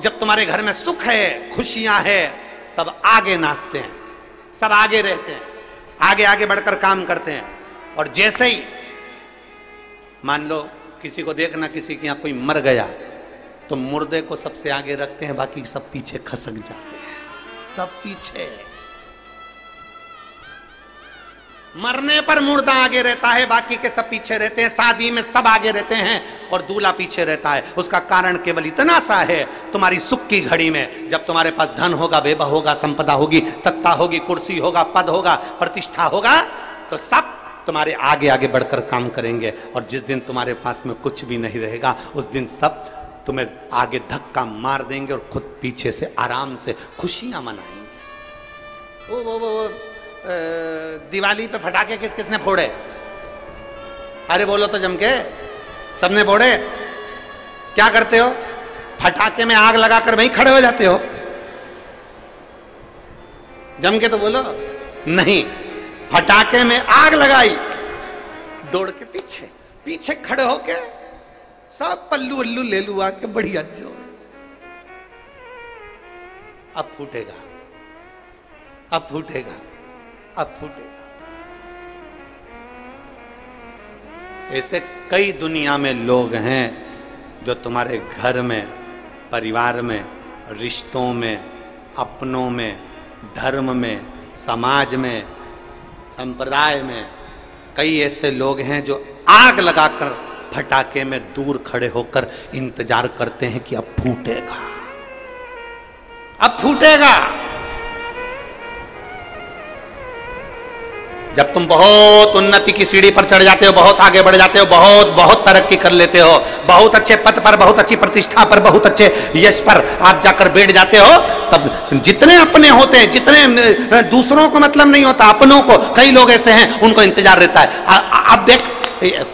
जब तुम्हारे घर में सुख है, खुशियां है, सब आगे नाचते हैं, सब आगे रहते हैं, आगे आगे बढ़कर काम करते हैं। और जैसे ही मान लो किसी को देखना, किसी के यहां कोई मर गया, तो मुर्दे को सबसे आगे रखते हैं, बाकी सब पीछे खसक जाते हैं, सब पीछे। मरने पर मुर्दा आगे रहता है, बाकी के सब पीछे रहते हैं। शादी में सब आगे रहते हैं और दूल्हा पीछे रहता है। उसका कारण केवल इतना सा है, तुम्हारी सुख की घड़ी में जब तुम्हारे पास धन होगा, वैभव होगा, संपदा होगी, सत्ता होगी, कुर्सी होगा, पद होगा, प्रतिष्ठा होगा, तो सब तुम्हारे आगे आगे बढ़कर काम करेंगे। और जिस दिन तुम्हारे पास में कुछ भी नहीं रहेगा, उस दिन सब तुम्हें आगे धक्का मार देंगे और खुद पीछे से आराम से खुशियां मनाएंगे। वो दिवाली पे पटाखे किस किसने फोड़े? अरे बोलो तो जम के, सबने फोड़े। क्या करते हो? पटाखे में आग लगाकर वहीं खड़े हो जाते हो। जम के तो बोलो। नहीं, पटाखे में आग लगाई, दौड़ के पीछे पीछे खड़े होके सब पल्लू अल्लू ले लू आके बढ़िया जो अब फूटेगा, अब फूटेगा, अब फूटेगा। ऐसे कई दुनिया में लोग हैं जो तुम्हारे घर में, परिवार में, रिश्तों में, अपनों में, धर्म में, समाज में, संप्रदाय में, कई ऐसे लोग हैं जो आग लगाकर फटाके में दूर खड़े होकर इंतजार करते हैं कि अब फूटेगा, अब फूटेगा। जब तुम बहुत उन्नति की सीढ़ी पर चढ़ जाते हो, बहुत आगे बढ़ जाते हो, बहुत बहुत तरक्की कर लेते हो, बहुत अच्छे पद पर, बहुत अच्छी प्रतिष्ठा पर, बहुत अच्छे यश पर आप जाकर बैठ जाते हो, तब जितने अपने होते हैं, जितने दूसरों को मतलब नहीं होता, अपनों को, कई लोग ऐसे हैं उनको इंतजार रहता है। अब देख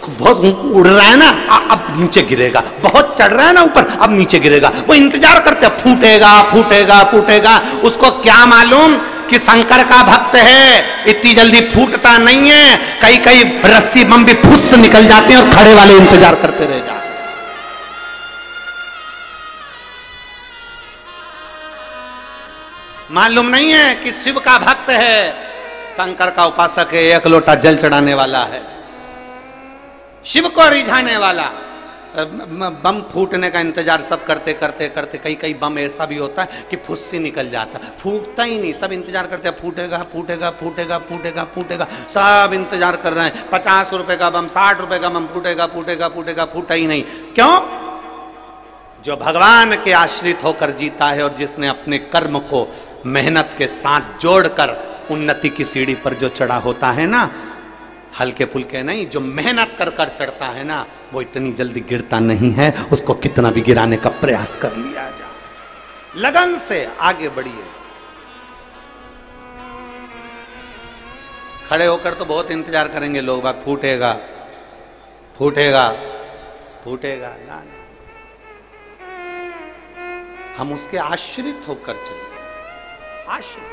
बहुत उड़ रहा है ना, अब नीचे गिरेगा, बहुत चढ़ रहा है ना ऊपर, अब नीचे गिरेगा, वो इंतजार करते हैं फूटेगा फूटेगा फूटेगा। उसको क्या मालूम कि शंकर का भक्त है, इतनी जल्दी फूटता नहीं है, कई कई रस्सी बम भी फुस निकल जाते हैं और खड़े वाले इंतजार करते रह जाते। मालूम नहीं है कि शिव का भक्त है, शंकर का उपासक है, एक लोटा जल चढ़ाने वाला है, शिव को रिझाने वाला। बम फूटने का इंतजार सब करते करते करते कई कई बम ऐसा भी होता है कि फुस्सी निकल जाता, फूटता ही नहीं, सब इंतजार करते हैं फूटेगा फूटेगा फूटेगा फूटेगा फूटेगा, सब इंतजार कर रहे हैं। 50 रुपए का बम, 60 रुपए का बम, फूटेगा फूटेगा फूटेगा, फूटा ही नहीं। क्यों? जो भगवान के आश्रित होकर जीता है और जिसने अपने कर्म को मेहनत के साथ जोड़कर उन्नति की सीढ़ी पर जो चढ़ा होता है ना, हल्के फुल्के नहीं, जो मेहनत कर कर चढ़ता है ना, वो इतनी जल्दी गिरता नहीं है। उसको कितना भी गिराने का प्रयास कर लिया जाए, लगन से आगे बढ़िए। खड़े होकर तो बहुत इंतजार करेंगे लोग, बात फूटेगा फूटेगा फूटेगा ना, हम उसके आश्रित होकर चलेंगे, आश्रित।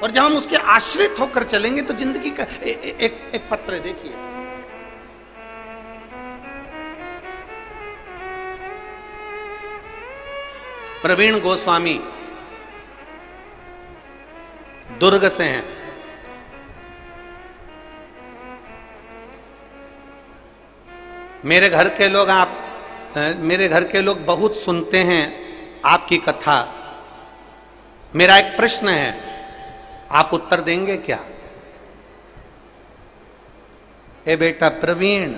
और जब हम उसके आश्रित होकर चलेंगे तो जिंदगी का एक पत्र देखिए, प्रवीण गोस्वामी दुर्ग से हैं। मेरे घर के लोग मेरे घर के लोग बहुत सुनते हैं आपकी कथा। मेरा एक प्रश्न है, आप उत्तर देंगे क्या? ए बेटा प्रवीण,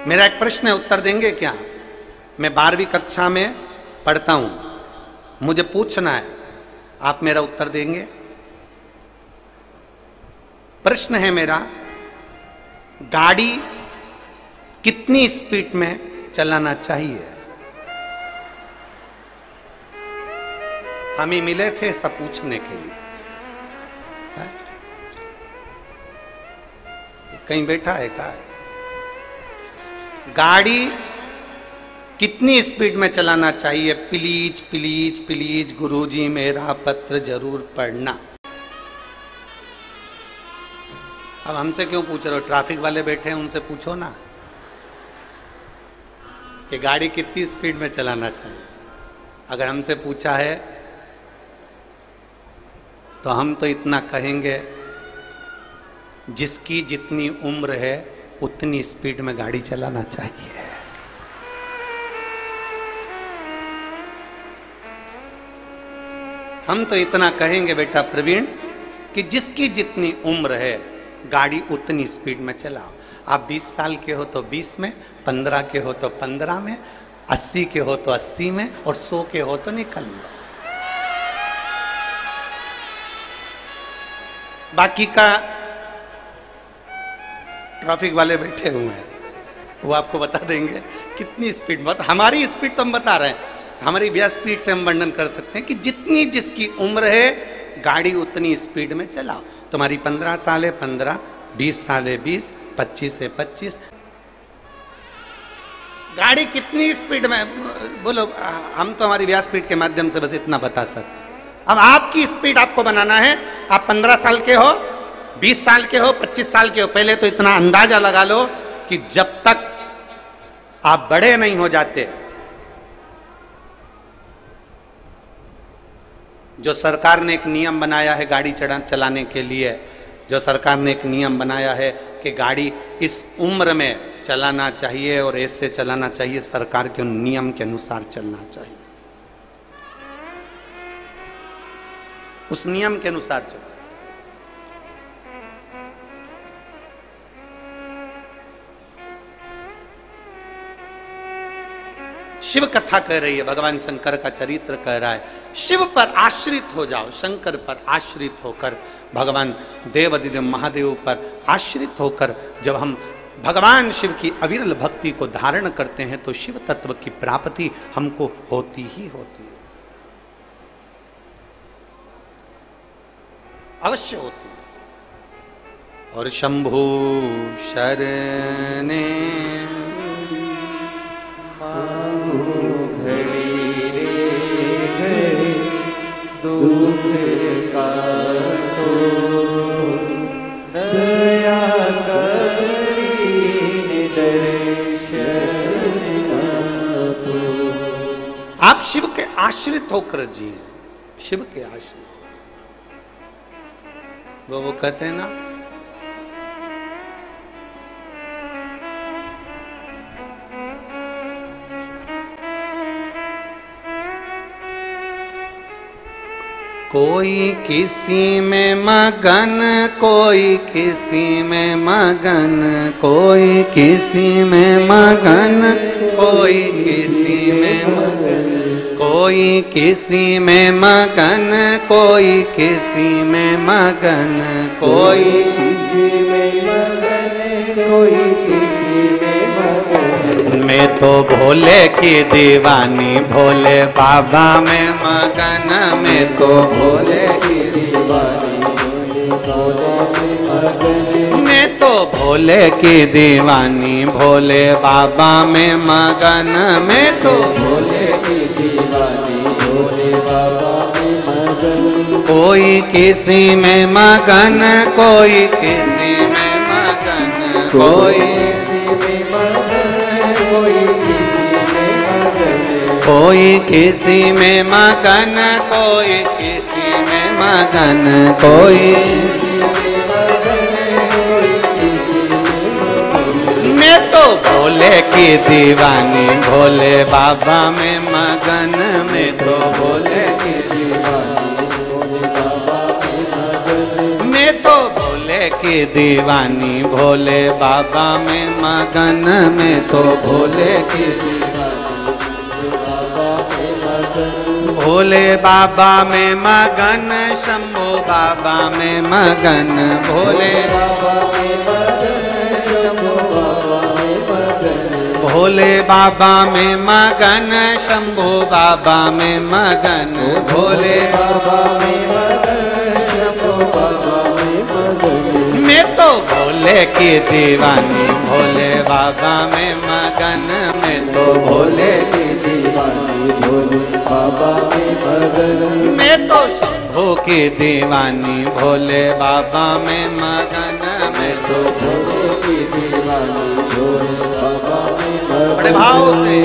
मेरा एक प्रश्न है, उत्तर देंगे क्या? मैं 12वीं कक्षा में पढ़ता हूं, मुझे पूछना है, आप मेरा उत्तर देंगे? प्रश्न है मेरा, गाड़ी कितनी स्पीड में चलाना चाहिए? हम ही मिले थे सब पूछने के लिए, कहीं बैठा है का? गाड़ी कितनी स्पीड में चलाना चाहिए? प्लीज प्लीज प्लीज गुरुजी मेरा पत्र जरूर पढ़ना। अब हमसे क्यों पूछ रहे हो? ट्रैफिक वाले बैठे हैं, उनसे पूछो ना। कि गाड़ी कितनी स्पीड में चलाना चाहिए। अगर हमसे पूछा है तो हम तो इतना कहेंगे, जिसकी जितनी उम्र है उतनी स्पीड में गाड़ी चलाना चाहिए। हम तो इतना कहेंगे बेटा प्रवीण कि जिसकी जितनी उम्र है गाड़ी उतनी स्पीड में चलाओ। आप 20 साल के हो तो 20 में, 15 के हो तो 15 में, 80 के हो तो 80 में, और 100 के हो तो निकल लो। बाकी का ट्रैफिक वाले बैठे हुए हैं, वो आपको बता देंगे कितनी स्पीड। हमारी स्पीड तो हम बता रहे हैं, हमारी भी स्पीड से हम वर्णन कर सकते हैं कि जितनी जिसकी उम्र है गाड़ी उतनी स्पीड में चलाओ। तुम्हारी 15 साल है 15, 20 साल है 20, 25 है 25। गाड़ी कितनी स्पीड में बोलो, हम तो हमारी व्यास स्पीड के माध्यम से बस इतना बता सकते। अब आपकी स्पीड आपको बनाना है। आप 15 साल के हो, 20 साल के हो, 25 साल के हो, पहले तो इतना अंदाजा लगा लो कि जब तक आप बड़े नहीं हो जाते, जो सरकार ने एक नियम बनाया है गाड़ी चलाने के लिए, जो सरकार ने एक नियम बनाया है कि गाड़ी इस उम्र में चलाना चाहिए और ऐसे चलाना चाहिए, सरकार के नियम के अनुसार चलना चाहिए, उस नियम के अनुसार चलना। शिव कथा कह रही है, भगवान शंकर का चरित्र कह रहा है, शिव पर आश्रित हो जाओ। शंकर पर आश्रित होकर, भगवान देवाधिदेव महादेव पर आश्रित होकर जब हम भगवान शिव की अविरल भक्ति को धारण करते हैं तो शिव तत्व की प्राप्ति हमको होती ही होती है, अवश्य होती है। और शंभु शरणे दुख का दया आप शिव के आश्रित होकर जिए, शिव के आश्रित। वो कहते हैं ना, कोई किसी में मगन, कोई किसी में मगन, कोई किसी में मगन, कोई किसी में मगन, कोई किसी में मगन, कोई किसी में मगन, कोई किसी में मगन, कोई किसी में मगन। मैं तो भोले की दीवानी, भोले बाबा में मगन, मैं तो भोले की दीवानी, मैं तो भोले की दीवानी, भोले बाबा में मगन, मैं तो भोले की दीवानी, भोले बाबा में मगन। कोई किसी में मगन, कोई किसी में मगन, कोई कोई किसी में मगन, कोई किसी में मगन, कोई मैं तो भोले की दीवानी, भोले बाबा में मगन, मैं तो भोले की दीवानी, भोले बाबा में मगन, मैं तो भोले की दीवानी, भोले बाबा में मगन, मैं तो भोले की दीवानी, भोले बाबा में मगन, शंभो बाबा में मगन, भोले बाबा में मगन, शंभो बाबा में मगन, भोले बाबा में मगन, शंभो बाबा में मगन, भोले बाबा में मगन, शंभो बाबा में मगन। मैं तो भोले की दीवानी, भोले बाबा में मगन, मैं तो भोले की दीवानी, भोले बाबा में मगन, मैं तो शंभो की दीवानी, भोले बाबा में मगन, मैं तो शंभो की दीवानी, भोले बाबा में मगन। बड़े भाव से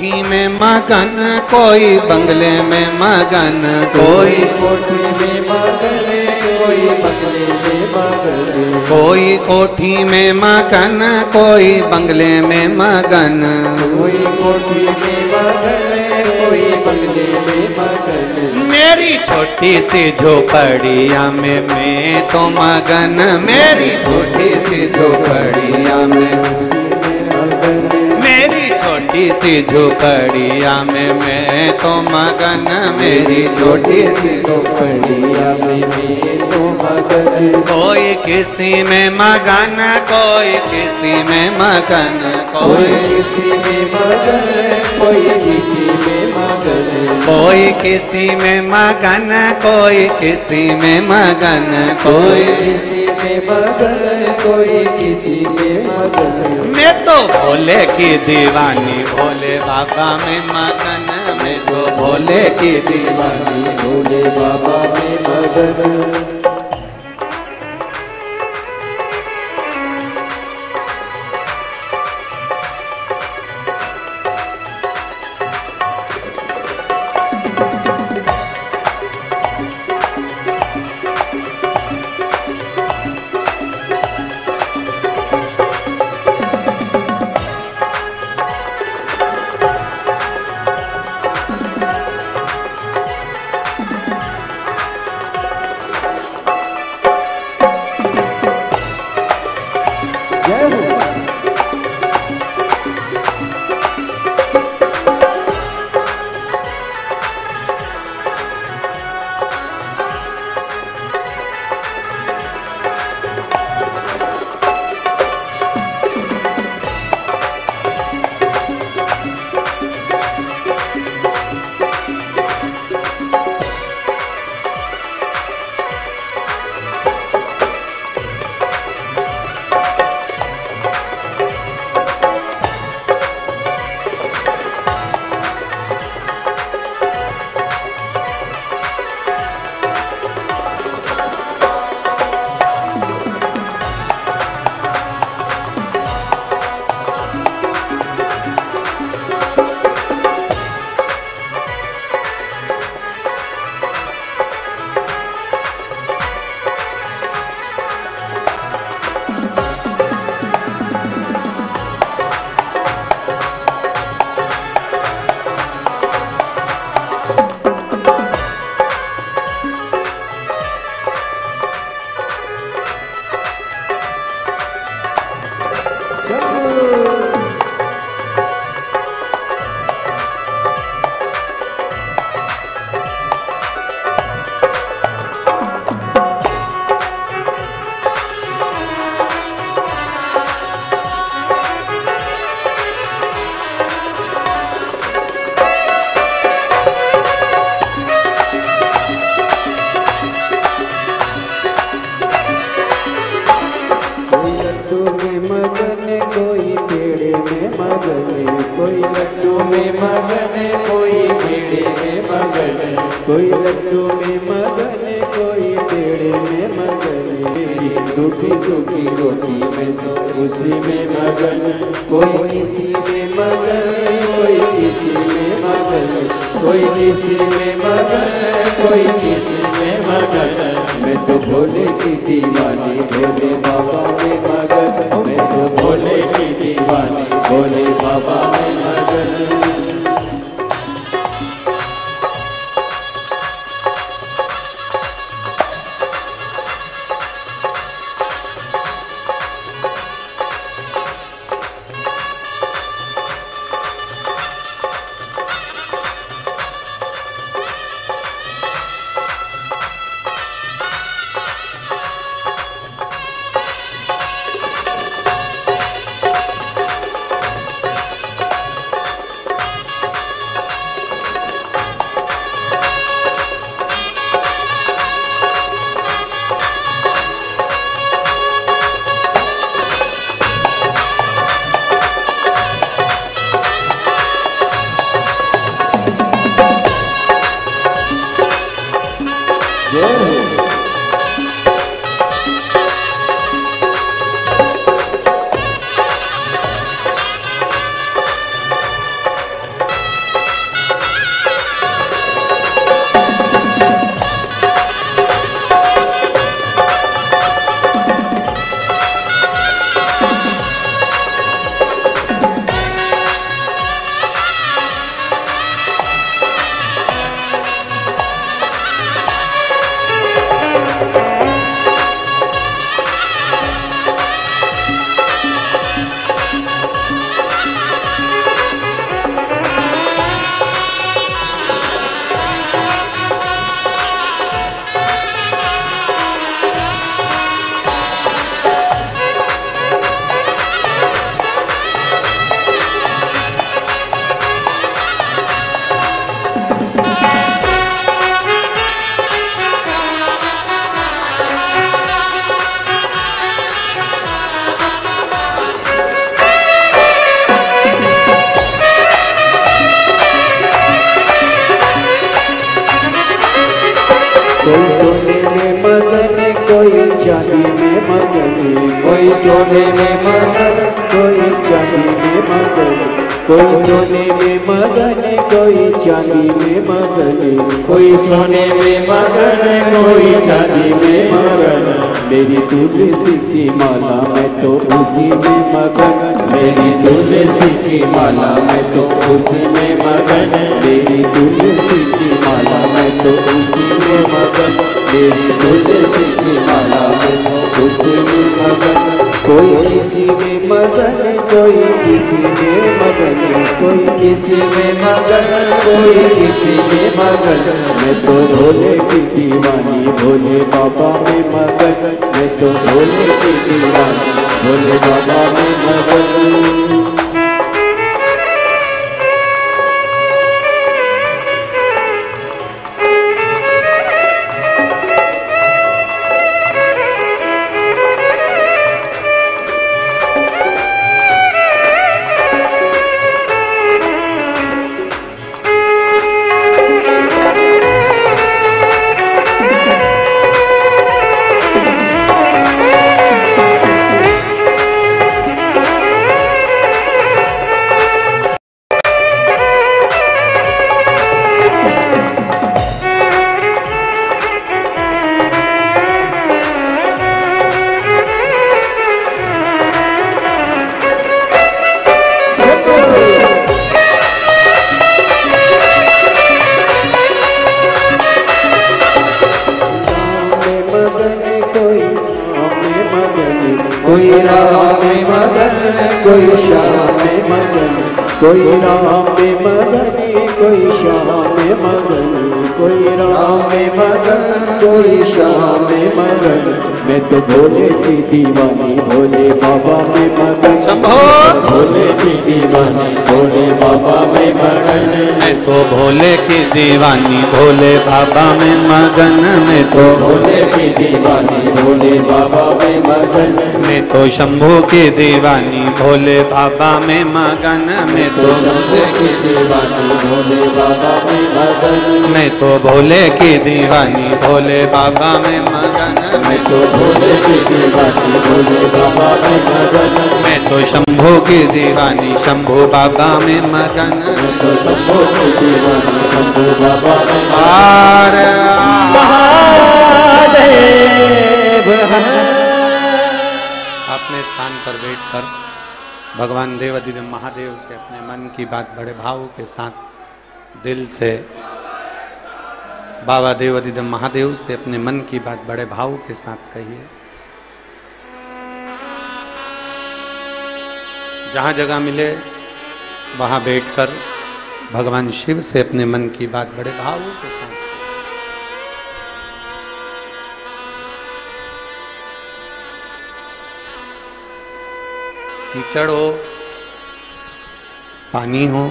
कोठी में मगन, कोई बंगले में मगन, कोई कोठी में मगन, कोई बंगले में मगन, कोई कोठी में मगन, कोई बंगले में मगन, कोई कोठी में मगन, कोई बंगले में मगन। मेरी छोटी सी झोपड़िया में मैं तो मगन, मेरी छोटी सी झोपड़िया में, मेरी छोटी सी झोपड़िया में मैं तो मगन, मेरी छोटी सी झोपड़िया में मैं तो मगन। कोई किसी में मगन, कोई किसी में मगन, कोई किसी में मगन, कोई किसी में मगन, कोई किसी में मगन, कोई किसी में मगन, कोई किसी में मगन, कोई किसी में मगन। मैं तो भोले की दीवानी, भोले बाबा में मगन, मैं तो भोले की दीवानी, भोले बाबा में मगन। कोई लड्डू में मगन, कोई पेड़े में मगन, कोई लड्डू में मगन, कोई पेड़े में मगन। मेरी रूठी सूखी रोटी में तो उसी में मगन, कोई किसी में मगन, कोई किसी में मगन, कोई किसी में मगन, कोई किसी में मगन। मैं तो भोले की दीवानी, भोले बाबा में मगन, मैं तो भोले की दीवानी, भोले बाबा में मगन। कोई सोने में मगन कोई चांदी में मगन, कोई सोने में मगन कोई चांदी में मगन, कोई सोने में मगन कोई चांदी में मगन, कोई सोने में मगन कोई चांदी में मगन। मेरी तुलसी की माला मैं तो उसी में मगन, मेरी तुलसी की माला मैं तो उसी में मगन, मेरी तुलसी की माला मैं तो उसी में मगन, मेरी तुलसी की माला मैं तो उसी में मगन। कोई किसी में मगन कोई किसी में मगन, कोई किसी में मगन कोई किसी में मगन। मैं तो भोले की दीवानी भोले बाबा में मगन, मैं तो भोले की दीवानी भोले बाबा में मगन। कोई राम में मगन कोई श्याम में मगन, कोई राम में मगन कोई श्याम में मगन, कोई राम में मगन कोई श्याम में मगन। मैं तो भोले की दीवानी भोले बाबा में मगन, शंभो भोले की दीवानी भोले बाबा में मगन, मैं तो भोले की दीवानी भोले बाबा में मगन, मैं तो भोले की दीवानी भोले बाबा में मगन, मैं तो शंभू की दीवानी भोले बाबा में मगन, मैं तो शंभू की दीवानी भोले बाबा में मगन, मैं तो भोले की दीवानी भोले बाबा में मगन, मैं तो भोले की दीवानी भोले बाबा में मगन, मैं तो शंभू की दीवानी शंभू बाबा में मगन, मैं तो शंभू की दीवानी शंभू बाबा में आर महादेव अपने स्थान पर बैठकर भगवान देवाधिदेव महादेव से अपने मन की बात बड़े भाव के साथ दिल से बाबा देवाधिदेव महादेव से अपने मन की बात बड़े भाव के साथ कहिए। जहां जगह मिले वहां बैठकर भगवान शिव से अपने मन की बात बड़े भाव के साथ। कीचड़ हो पानी हो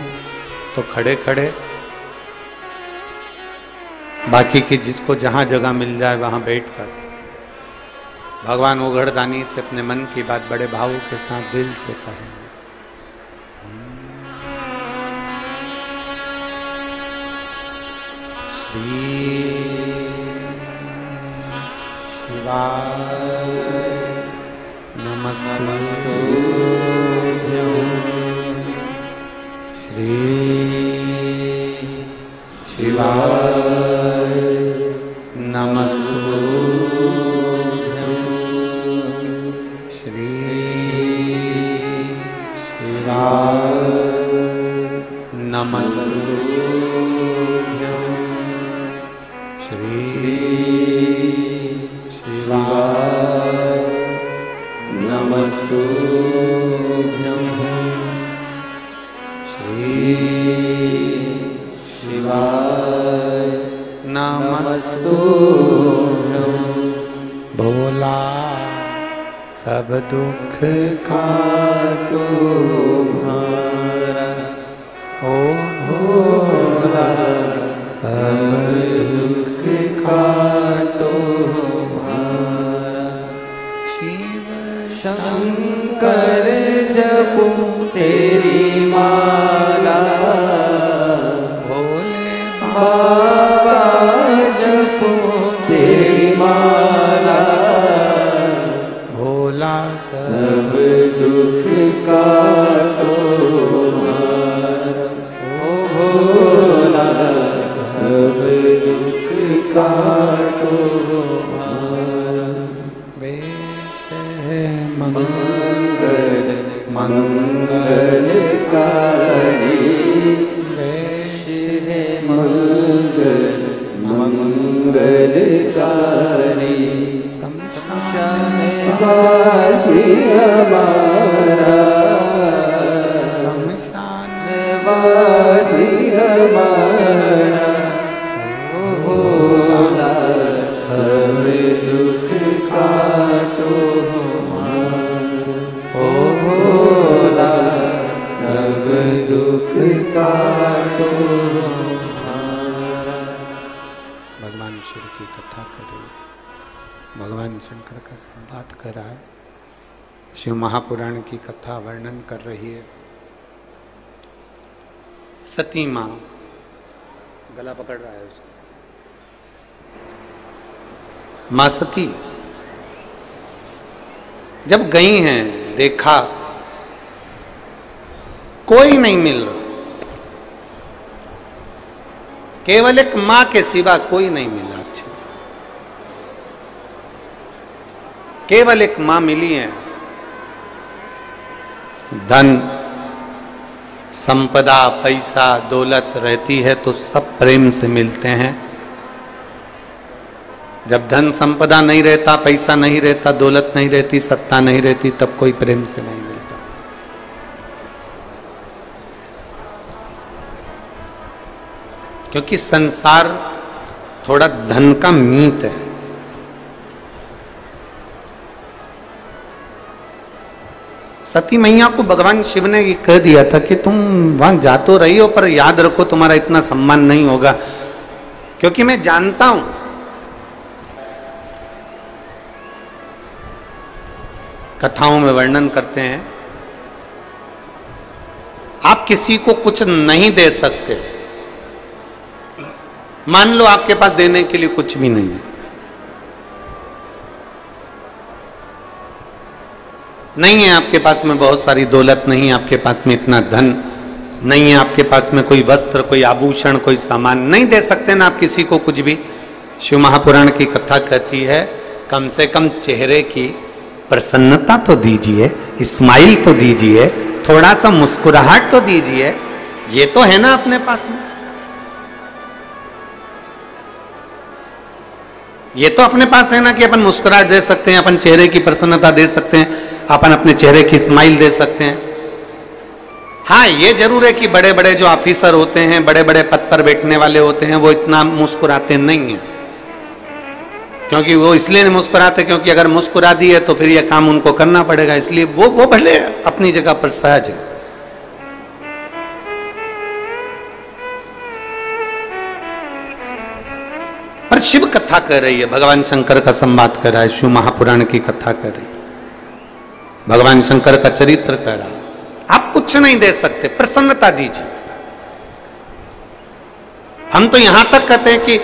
तो खड़े खड़े, बाकी की जिसको जहां जगह मिल जाए वहां बैठकर भगवान उघड़दानी से अपने मन की बात बड़े भावों के साथ दिल से कहें। श्री शिवाय नमस्तुभ्यं, श्री शिवाय नमस्तुभ्यं, श्री शिवाय नमस्तुभ्यं, श्री शिवाय नमस्तुभ्यं, श्री शिवाय नमस्तुभ्यं। भोला सब दुख काटो भारा, ओ भोला सब दुख काटो भारा, शिव शंकर जपू तेरी माला, भोले बाबा जपू वासी हमारा, शमशान वासी हमारा, भोला सब दुख काटो हमारा, ओ भोला सब दुख काटो हमारा। भगवान शिव की कथा कर रही है, भगवान शंकर का संवाद कर रहा है, शिव महापुराण की कथा वर्णन कर रही है। सती मां गला पकड़ रहा है उसका। मां सती जब गई हैं, देखा कोई नहीं मिल रहा, केवल एक मां के सिवा कोई नहीं मिला अच्छे से, केवल एक मां मिली है। धन संपदा पैसा दौलत रहती है तो सब प्रेम से मिलते हैं, जब धन संपदा नहीं रहता, पैसा नहीं रहता, दौलत नहीं रहती, सत्ता नहीं रहती, तब कोई प्रेम से नहीं मिलता। क्योंकि संसार थोड़ा धन का मीत है। सती मैया को भगवान शिव ने ये कह दिया था कि तुम वहां जा तो रही हो, पर याद रखो तुम्हारा इतना सम्मान नहीं होगा, क्योंकि मैं जानता हूं कथाओं में वर्णन करते हैं, आप किसी को कुछ नहीं दे सकते। मान लो आपके पास देने के लिए कुछ भी नहीं है, नहीं है आपके पास में बहुत सारी दौलत, नहीं है आपके पास में इतना धन, नहीं है आपके पास में कोई वस्त्र, कोई आभूषण, कोई सामान, नहीं दे सकते ना आप किसी को कुछ भी। शिव महापुराण की कथा कहती है कम से कम चेहरे की प्रसन्नता तो दीजिए, स्माइल तो दीजिए, थोड़ा सा मुस्कुराहट तो दीजिए, ये तो है ना अपने पास में, ये तो अपने पास है ना कि अपन मुस्कुराहट दे सकते हैं, अपन चेहरे की प्रसन्नता दे सकते हैं, अपन अपने चेहरे की स्माइल दे सकते हैं। हाँ, ये जरूर है कि बड़े बड़े जो ऑफिसर होते हैं, बड़े बड़े पद पर बैठने वाले होते हैं, वो इतना मुस्कुराते नहीं है, क्योंकि वो इसलिए नहीं मुस्कुराते क्योंकि अगर मुस्कुरा दिए तो फिर ये काम उनको करना पड़ेगा, इसलिए वो भले अपनी जगह पर सहज है। पर शिव कथा कर रही है, भगवान शंकर का संवाद कर रहा है, शिव महापुराण की कथा कर रही है, भगवान शंकर का चरित्र कर रहा है। आप कुछ नहीं दे सकते, प्रसन्नता दीजिए। हम तो यहां तक कहते हैं कि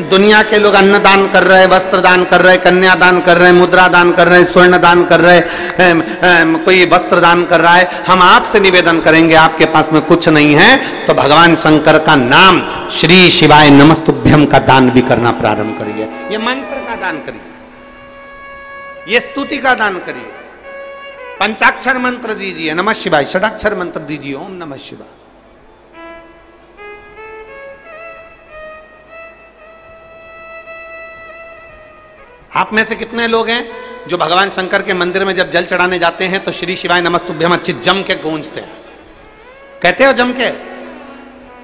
दुनिया के लोग अन्न दान कर रहे हैं, वस्त्र दान कर रहे हैं, कन्या दान कर रहे हैं, मुद्रा दान कर रहे हैं, स्वर्ण दान कर रहे हैं, कोई वस्त्र दान कर रहा है। हम आपसे निवेदन करेंगे, आपके पास में कुछ नहीं है तो भगवान शंकर का नाम श्री शिवाय नमस्तुभ्यम का दान भी करना प्रारंभ करिए। ये मंत्र का दान करिए, ये स्तुति का दान करिए, पंचाक्षर मंत्र दीजिए नमः शिवाय, षडाक्षर मंत्र दीजिए ओम नमः शिवाय। आप में से कितने लोग हैं जो भगवान शंकर के मंदिर में जब जल चढ़ाने जाते हैं तो श्री शिवाय नमस्तुभ्यम अच्छी जम के गूंजते हैं, कहते हो जम के?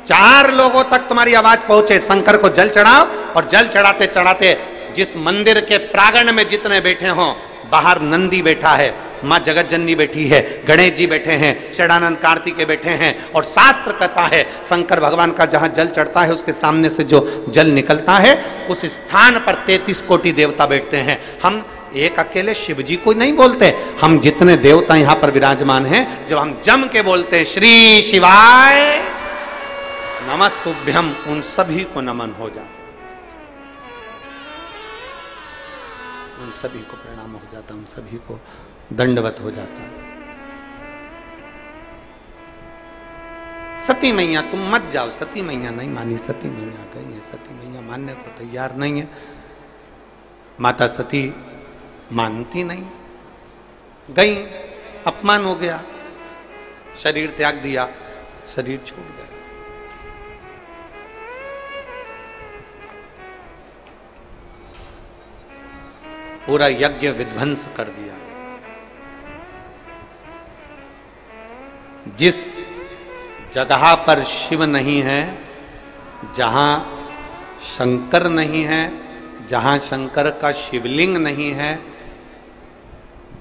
4 लोगों तक तुम्हारी आवाज पहुंचे, शंकर को जल चढ़ाओ, और जल चढ़ाते चढ़ाते जिस मंदिर के प्रांगण में जितने बैठे हों, बाहर नंदी बैठा है, मां जगत जननी बैठी है, गणेश जी बैठे हैं, षडानंद कार्तिकेय बैठे हैं, और शास्त्र कहता है शंकर भगवान का जहां जल चढ़ता है उसके सामने से जो जल निकलता है उस स्थान पर 33 कोटि देवता बैठते हैं। हम एक अकेले शिव जी को नहीं बोलते, हम जितने देवता यहां पर विराजमान हैं, जब हम जम के बोलते हैं श्री शिवाय नमस्तुभ्यम, उन सभी को नमन हो जाता, उन सभी को प्रणाम हो जाता, उन सभी को दंडवत हो जाता। सती मैया तुम मत जाओ, सती मैया नहीं मानी, सती मैया गई है, सती मैया मानने को तैयार नहीं है। माता सती मानती नहीं, गई, अपमान हो गया, शरीर त्याग दिया, शरीर छूट गया। पूरा यज्ञ विध्वंस कर दिया। जिस जगह पर शिव नहीं है, जहां शंकर नहीं है, जहां शंकर का शिवलिंग नहीं है,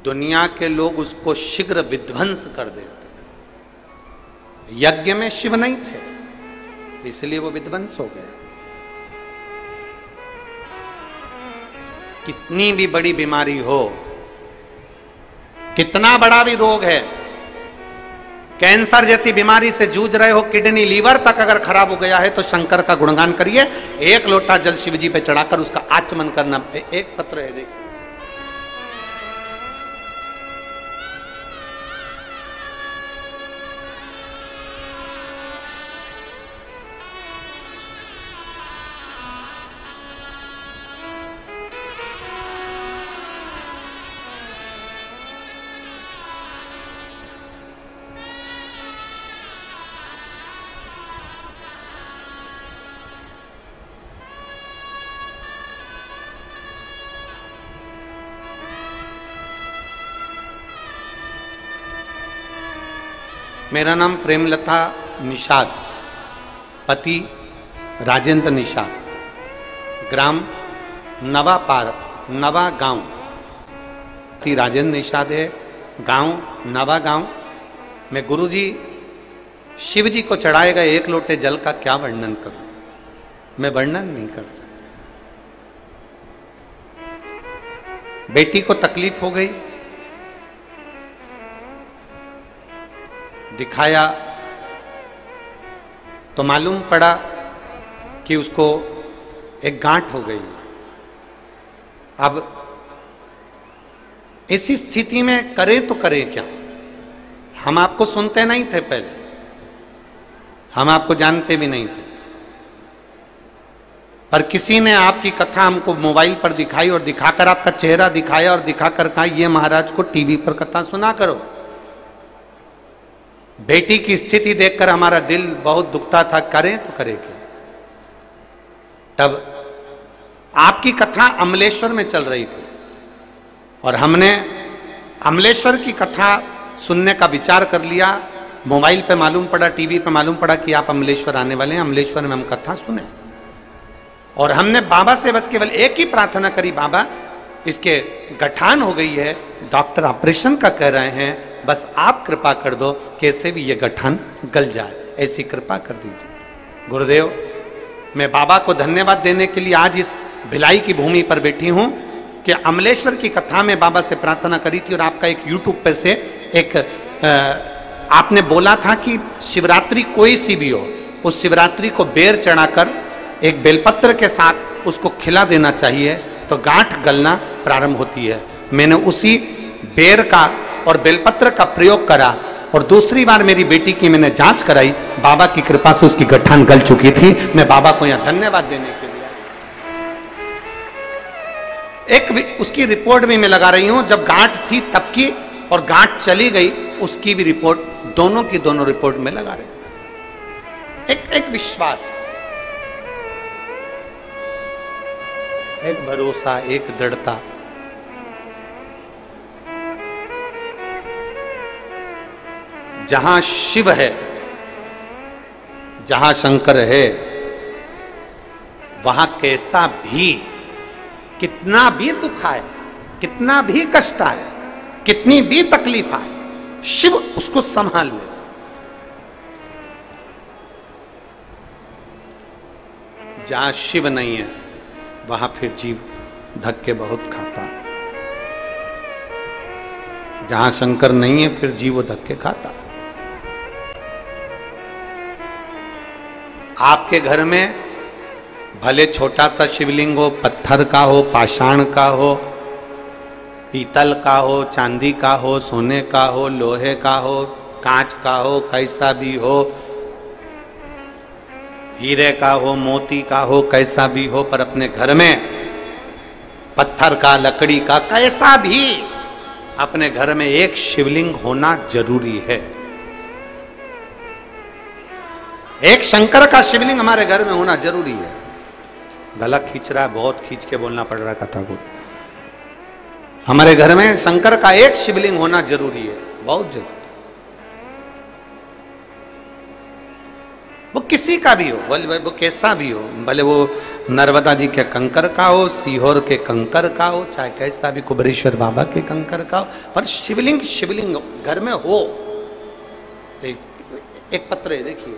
दुनिया के लोग उसको शीघ्र विध्वंस कर देते। यज्ञ में शिव नहीं थे, इसलिए वो विध्वंस हो गया। कितनी भी बड़ी बीमारी हो, कितना बड़ा भी रोग है, कैंसर जैसी बीमारी से जूझ रहे हो, किडनी लीवर तक अगर खराब हो गया है तो शंकर का गुणगान करिए। एक लोटा जल शिव जी पे चढ़ाकर उसका आचमन करना। एक पत्र है, देखिए, मेरा नाम प्रेमलता निषाद, पति राजेंद्र निषाद, ग्राम नवापार, नवा गांव। पति राजेंद्र निषाद है, गांव नवा गांव। मैं गुरुजी शिव जी को चढ़ाए गए एक लोटे जल का क्या वर्णन करूं, मैं वर्णन नहीं कर सकता। बेटी को तकलीफ हो गई, दिखाया तो मालूम पड़ा कि उसको एक गांठ हो गई। अब इसी स्थिति में करें तो करें क्या? हम आपको सुनते नहीं थे पहले, हम आपको जानते भी नहीं थे, पर किसी ने आपकी कथा हमको मोबाइल पर दिखाई और दिखाकर आपका चेहरा दिखाया और दिखाकर कहा ये महाराज को टीवी पर कथा सुना करो। बेटी की स्थिति देखकर हमारा दिल बहुत दुखता था, करें तो करें क्या? तब आपकी कथा अमलेश्वर में चल रही थी और हमने अमलेश्वर की कथा सुनने का विचार कर लिया। मोबाइल पे मालूम पड़ा, टीवी पे मालूम पड़ा कि आप अमलेश्वर आने वाले हैं, अमलेश्वर में हम कथा सुने। और हमने बाबा से बस केवल एक ही प्रार्थना करी, बाबा इसके गठान हो गई है, डॉक्टर ऑपरेशन का कह रहे हैं, बस आप कृपा कर दो कैसे भी ये गठान गल जाए, ऐसी कृपा कर दीजिए। गुरुदेव, मैं बाबा को धन्यवाद देने के लिए आज इस भिलाई की भूमि पर बैठी हूं कि अमलेश्वर की कथा में बाबा से प्रार्थना करी थी और आपका एक यूट्यूब पे से एक आपने बोला था कि शिवरात्रि कोई सी भी हो, उस शिवरात्रि को बेर चढ़ाकर एक बेलपत्र के साथ उसको खिला देना चाहिए तो गांठ गलना प्रारंभ होती है। मैंने उसी बेर का और बेलपत्र का प्रयोग करा और दूसरी बार मेरी बेटी की मैंने जांच कराई, बाबा की कृपा से उसकी गठान गल चुकी थी। मैं बाबा को यहां धन्यवाद देने के लिए एक उसकी रिपोर्ट भी मैं लगा रही हूं, जब गांठ थी तब की और गांठ चली गई उसकी भी रिपोर्ट, दोनों की दोनों रिपोर्ट में लगा रही हूं। एक विश्वास, एक भरोसा, एक दृढ़ता। जहां शिव है, जहां शंकर है, वहां कैसा भी, कितना भी दुख आए, कितना भी कष्ट आए, कितनी भी तकलीफ आए, शिव उसको संभाल ले। जहां शिव नहीं है वहां फिर जीव धक्के बहुत खाता है। जहां शंकर नहीं है फिर जीव धक्के खाता। आपके घर में भले छोटा सा शिवलिंग हो, पत्थर का हो, पाषाण का हो, पीतल का हो, चांदी का हो, सोने का हो, लोहे का हो, कांच का हो, कैसा भी हो, हीरे का हो, मोती का हो, कैसा भी हो, पर अपने घर में पत्थर का, लकड़ी का, कैसा भी अपने घर में एक शिवलिंग होना जरूरी है। एक शंकर का शिवलिंग हमारे घर में होना जरूरी है। गला खींच रहा है, बहुत खींच के बोलना पड़ रहा है कथा को। हमारे घर में शंकर का एक शिवलिंग होना जरूरी है, बहुत जरूरी। वो किसी का भी हो, भले वो कैसा भी हो, भले वो नर्मदा जी के कंकर का हो, सीहोर के कंकर का हो, चाहे कैसा भी कुबरेश्वर बाबा के कंकर का हो, पर शिवलिंग शिवलिंग घर में हो। एक पत्र है, देखिए,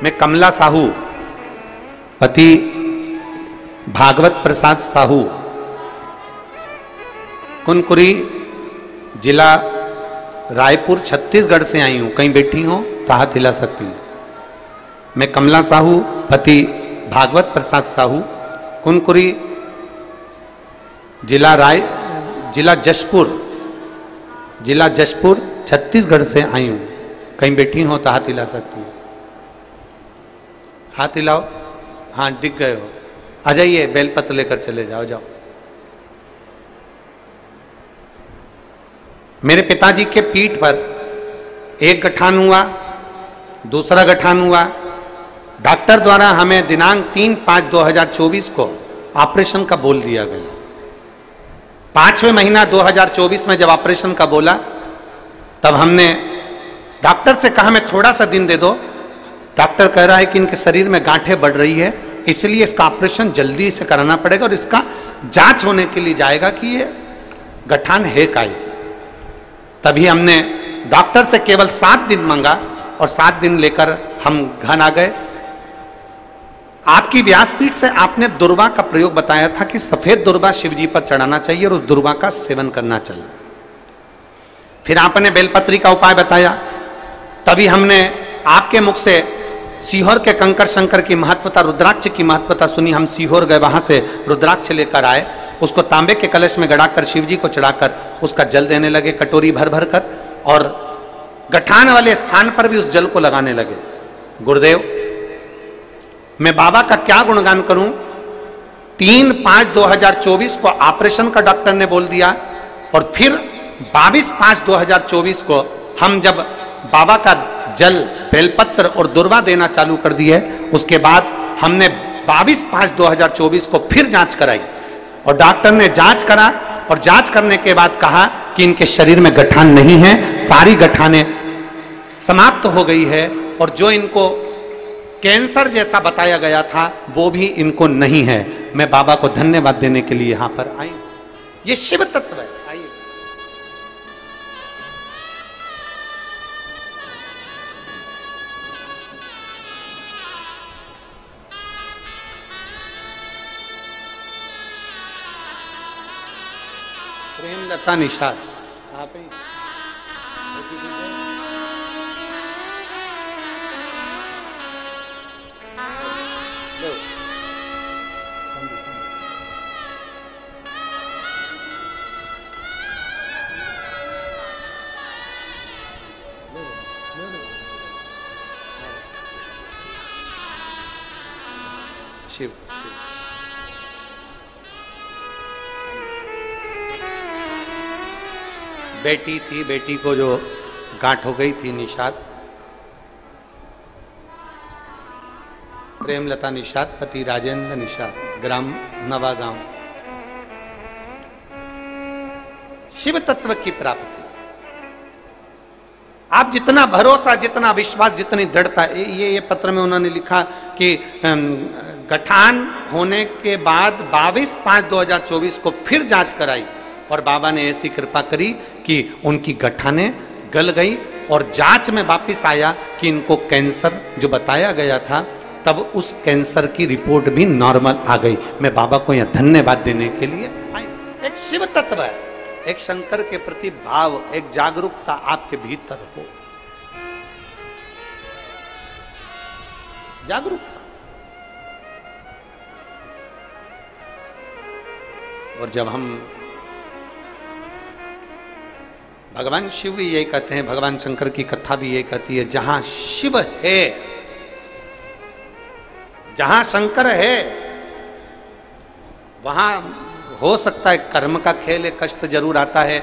मैं कमला साहू, पति भागवत प्रसाद साहू, कुनकुरी, जिला रायपुर, छत्तीसगढ़ से आई हूं। कहीं बैठी हो तो हाथ हिला सकती है। मैं कमला साहू, पति भागवत प्रसाद साहू, कुनकुरी, जिला जशपुर, छत्तीसगढ़ से आई हूं। कहीं बैठी हो तो हाथ हिला सकती है। हाथ हिलाओ। हाँ, दिख गए हो। आ जाइए, बेलपत्र लेकर चले जाओ। जाओ। मेरे पिताजी के पीठ पर एक गठान हुआ, दूसरा गठान हुआ। डॉक्टर द्वारा हमें दिनांक 3/5/2024 को ऑपरेशन का बोल दिया गया। 5वें महीना 2024 में जब ऑपरेशन का बोला, तब हमने डॉक्टर से कहा मैं थोड़ा सा दिन दे दो। डॉक्टर कह रहा है कि इनके शरीर में गांठें बढ़ रही है, इसलिए इसका ऑपरेशन जल्दी से कराना पड़ेगा और इसका जांच होने के लिए जाएगा कि ये गठान है काहे की। तभी हमने डॉक्टर से केवल 7 दिन मांगा और 7 दिन लेकर हम घर आ गए। आपकी व्यासपीठ से आपने दुर्वा का प्रयोग बताया था कि सफेद दुर्वा शिव जी पर चढ़ाना चाहिए और उस दुर्वा का सेवन करना चाहिए। फिर आपने बेलपत्री का उपाय बताया। तभी हमने आपके मुख से सीहोर के कंकर शंकर की महत्वता, रुद्राक्ष की महत्वता सुनी। हम सीहोर गए, वहां से रुद्राक्ष लेकर आए, उसको तांबे के कलश में गड़ाकर शिव जी को चढ़ाकर उसका जल देने लगे, कटोरी भर भर कर, और गठान वाले स्थान पर भी उस जल को लगाने लगे। गुरुदेव, मैं बाबा का क्या गुणगान करूं। 3/5/2024 को ऑपरेशन का डॉक्टर ने बोल दिया और फिर 22/5/2024 को हम जब बाबा का जल, बेलपत्र और दुर्वा देना चालू कर दिए, उसके बाद हमने 22/5/2024 को फिर जांच कराई और डॉक्टर ने जांच करा और जांच करने के बाद कहा कि इनके शरीर में गठान नहीं है, सारी गठानें समाप्त हो गई है और जो इनको कैंसर जैसा बताया गया था वो भी इनको नहीं है। मैं बाबा को धन्यवाद देने के लिए यहां पर आई। ये शिव तत्व है। आइए। प्रेमलता निषाद, आप ही शिव। बेटी थी, बेटी को जो गांठ हो गई थी, निषाद, प्रेमलता निषाद, पति राजेंद्र निषाद, ग्राम नवा गांव। शिव तत्व की प्राप्ति। आप जितना भरोसा, जितना विश्वास, जितनी दृढ़ता, ये पत्र में उन्होंने लिखा कि गठान होने के बाद 22/5/2024 को फिर जांच कराई और बाबा ने ऐसी कृपा करी कि उनकी गठानें गल गई और जांच में वापिस आया कि इनको कैंसर जो बताया गया था, तब उस कैंसर की रिपोर्ट भी नॉर्मल आ गई। मैं बाबा को यह धन्यवाद देने के लिए आई। एक शिव तत्व है, एक शंकर के प्रति भाव, एक जागरूकता आपके भीतर हो, जागरूकता। और जब हम भगवान शिव भी यही कहते हैं, भगवान शंकर की कथा भी यही कहती है, जहां शिव है, जहां शंकर है, वहां हो सकता है कर्म का खेल है, कष्ट जरूर आता है,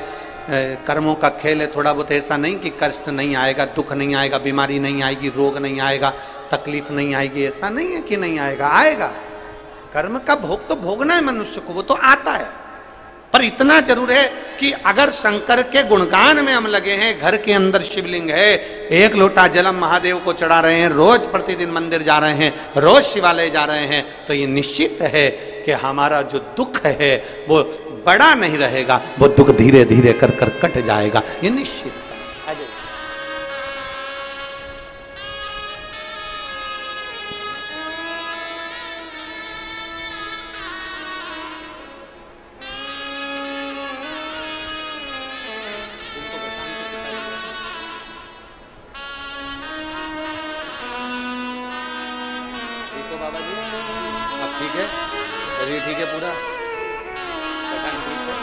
कर्मों का खेल है, थोड़ा बहुत ऐसा नहीं कि कष्ट नहीं आएगा, दुख नहीं आएगा, बीमारी नहीं आएगी, रोग नहीं आएगा, तकलीफ नहीं आएगी, ऐसा नहीं है कि नहीं आएगा, आएगा। कर्म का भोग तो भोगना है मनुष्य को, वो तो आता है। पर इतना जरूर है कि अगर शंकर के गुणगान में हम लगे हैं, घर के अंदर शिवलिंग है, एक लोटा जल महादेव को चढ़ा रहे हैं, रोज प्रतिदिन मंदिर जा रहे हैं, रोज शिवालय जा रहे हैं, तो ये निश्चित है कि हमारा जो दुख है वो बड़ा नहीं रहेगा, वो दुख धीरे धीरे कर कर कट जाएगा, ये निश्चित है। बाबा जी अब ठीक है, शरीर ठीक है, पूरा ठीक है।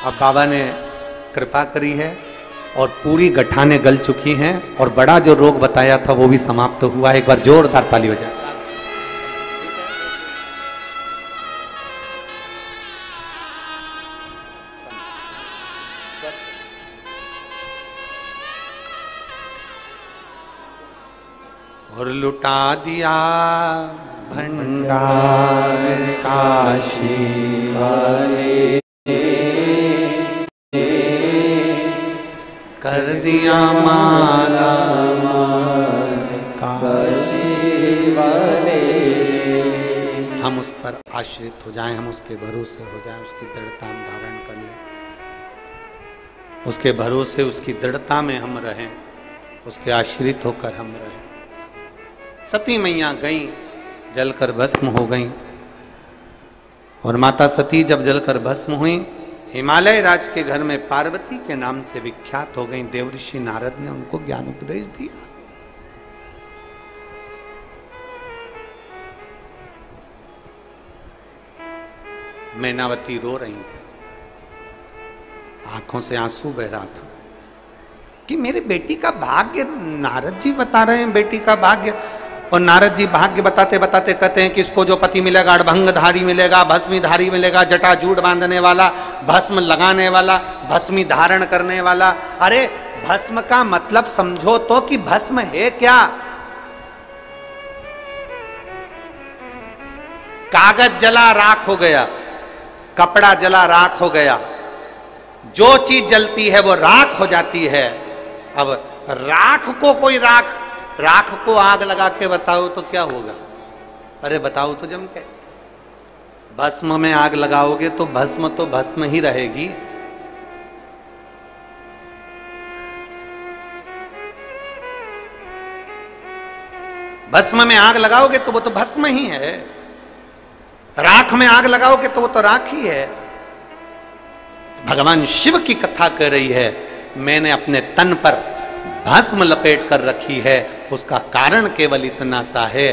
अब बाबा ने कृपा करी है और पूरी गठाने गल चुकी हैं और बड़ा जो रोग बताया था वो भी समाप्त हुआ है। एक बार जोरदार ताली बजाएं। और लुटा दिया भंडार काशी वाले, कर दिया माला माल काशी वाले। हम उस पर आश्रित हो जाएं, हम उसके भरोसे हो जाएं, उसकी दृढ़ता हम धारण कर लें, उसके भरोसे उसकी दृढ़ता में हम रहें, उसके आश्रित होकर हम रहें। सती मैया गई, जलकर भस्म हो गई, और माता सती जब जलकर भस्म हुई, हिमालय राज के घर में पार्वती के नाम से विख्यात हो गई। देवऋषि नारद ने उनको ज्ञान उपदेश दिया। मैनावती रो रही थी, आंखों से आंसू बह रहा था कि मेरी बेटी का भाग्य, नारद जी बता रहे हैं बेटी का भाग्य, और नारद जी भाग्य बताते बताते कहते हैं कि इसको जो पति मिलेगा, अड़भंगधारी मिलेगा, भस्मीधारी मिलेगा, जटाजूट बांधने वाला, भस्म लगाने वाला, भस्मी धारण करने वाला। अरे भस्म का मतलब समझो तो कि भस्म है क्या? कागज जला राख हो गया, कपड़ा जला राख हो गया, जो चीज जलती है वो राख हो जाती है। अब राख को कोई राख को आग लगा के बताओ तो क्या होगा? अरे बताओ तो जम के। भस्म में आग लगाओगे तो भस्म ही रहेगी। भस्म में आग लगाओगे तो वो तो भस्म ही है, राख में आग लगाओगे तो वो तो राख ही है। भगवान शिव की कथा कर रही है, मैंने अपने तन पर भस्म लपेट कर रखी है, उसका कारण केवल इतना सा है,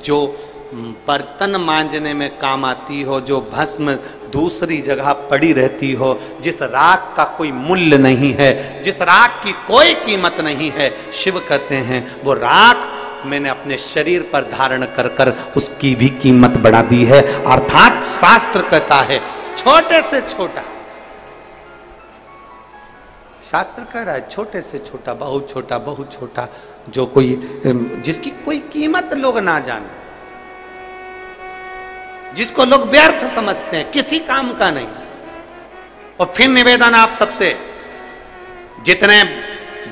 जो बर्तन मांजने में काम आती हो, जो भस्म दूसरी जगह पड़ी रहती हो, जिस राख का कोई मूल्य नहीं है, जिस राख की कोई कीमत नहीं है, शिव कहते हैं वो राख मैंने अपने शरीर पर धारण कर कर उसकी भी कीमत बढ़ा दी है। अर्थात शास्त्र कहता है छोटे से छोटा, शास्त्र कह रहा है छोटे से छोटा, बहुत छोटा, बहुत छोटा, जो कोई जिसकी कोई कीमत लोग ना जाने, जिसको लोग व्यर्थ समझते हैं, किसी काम का नहीं। और फिर निवेदन आप सबसे, जितने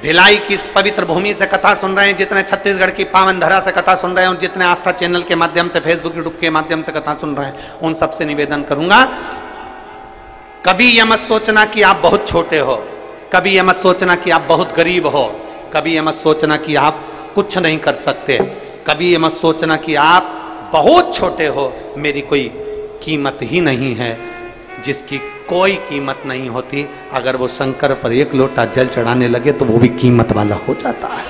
भिलाई की इस पवित्र भूमि से कथा सुन रहे हैं, जितने छत्तीसगढ़ की पावन धरा से कथा सुन रहे हैं, और जितने आस्था चैनल के माध्यम से, फेसबुक यूट्यूब के माध्यम से कथा सुन रहे हैं, उन सबसे निवेदन करूंगा, कभी यह मत सोचना कि आप बहुत छोटे हो, कभी यह मत सोचना कि आप बहुत गरीब हो, कभी यह मत सोचना कि आप कुछ नहीं कर सकते, कभी यह मत सोचना कि आप बहुत छोटे हो, मेरी कोई कीमत ही नहीं है। जिसकी कोई कीमत नहीं होती, अगर वो शंकर पर एक लोटा जल चढ़ाने लगे तो वो भी कीमत वाला हो जाता है,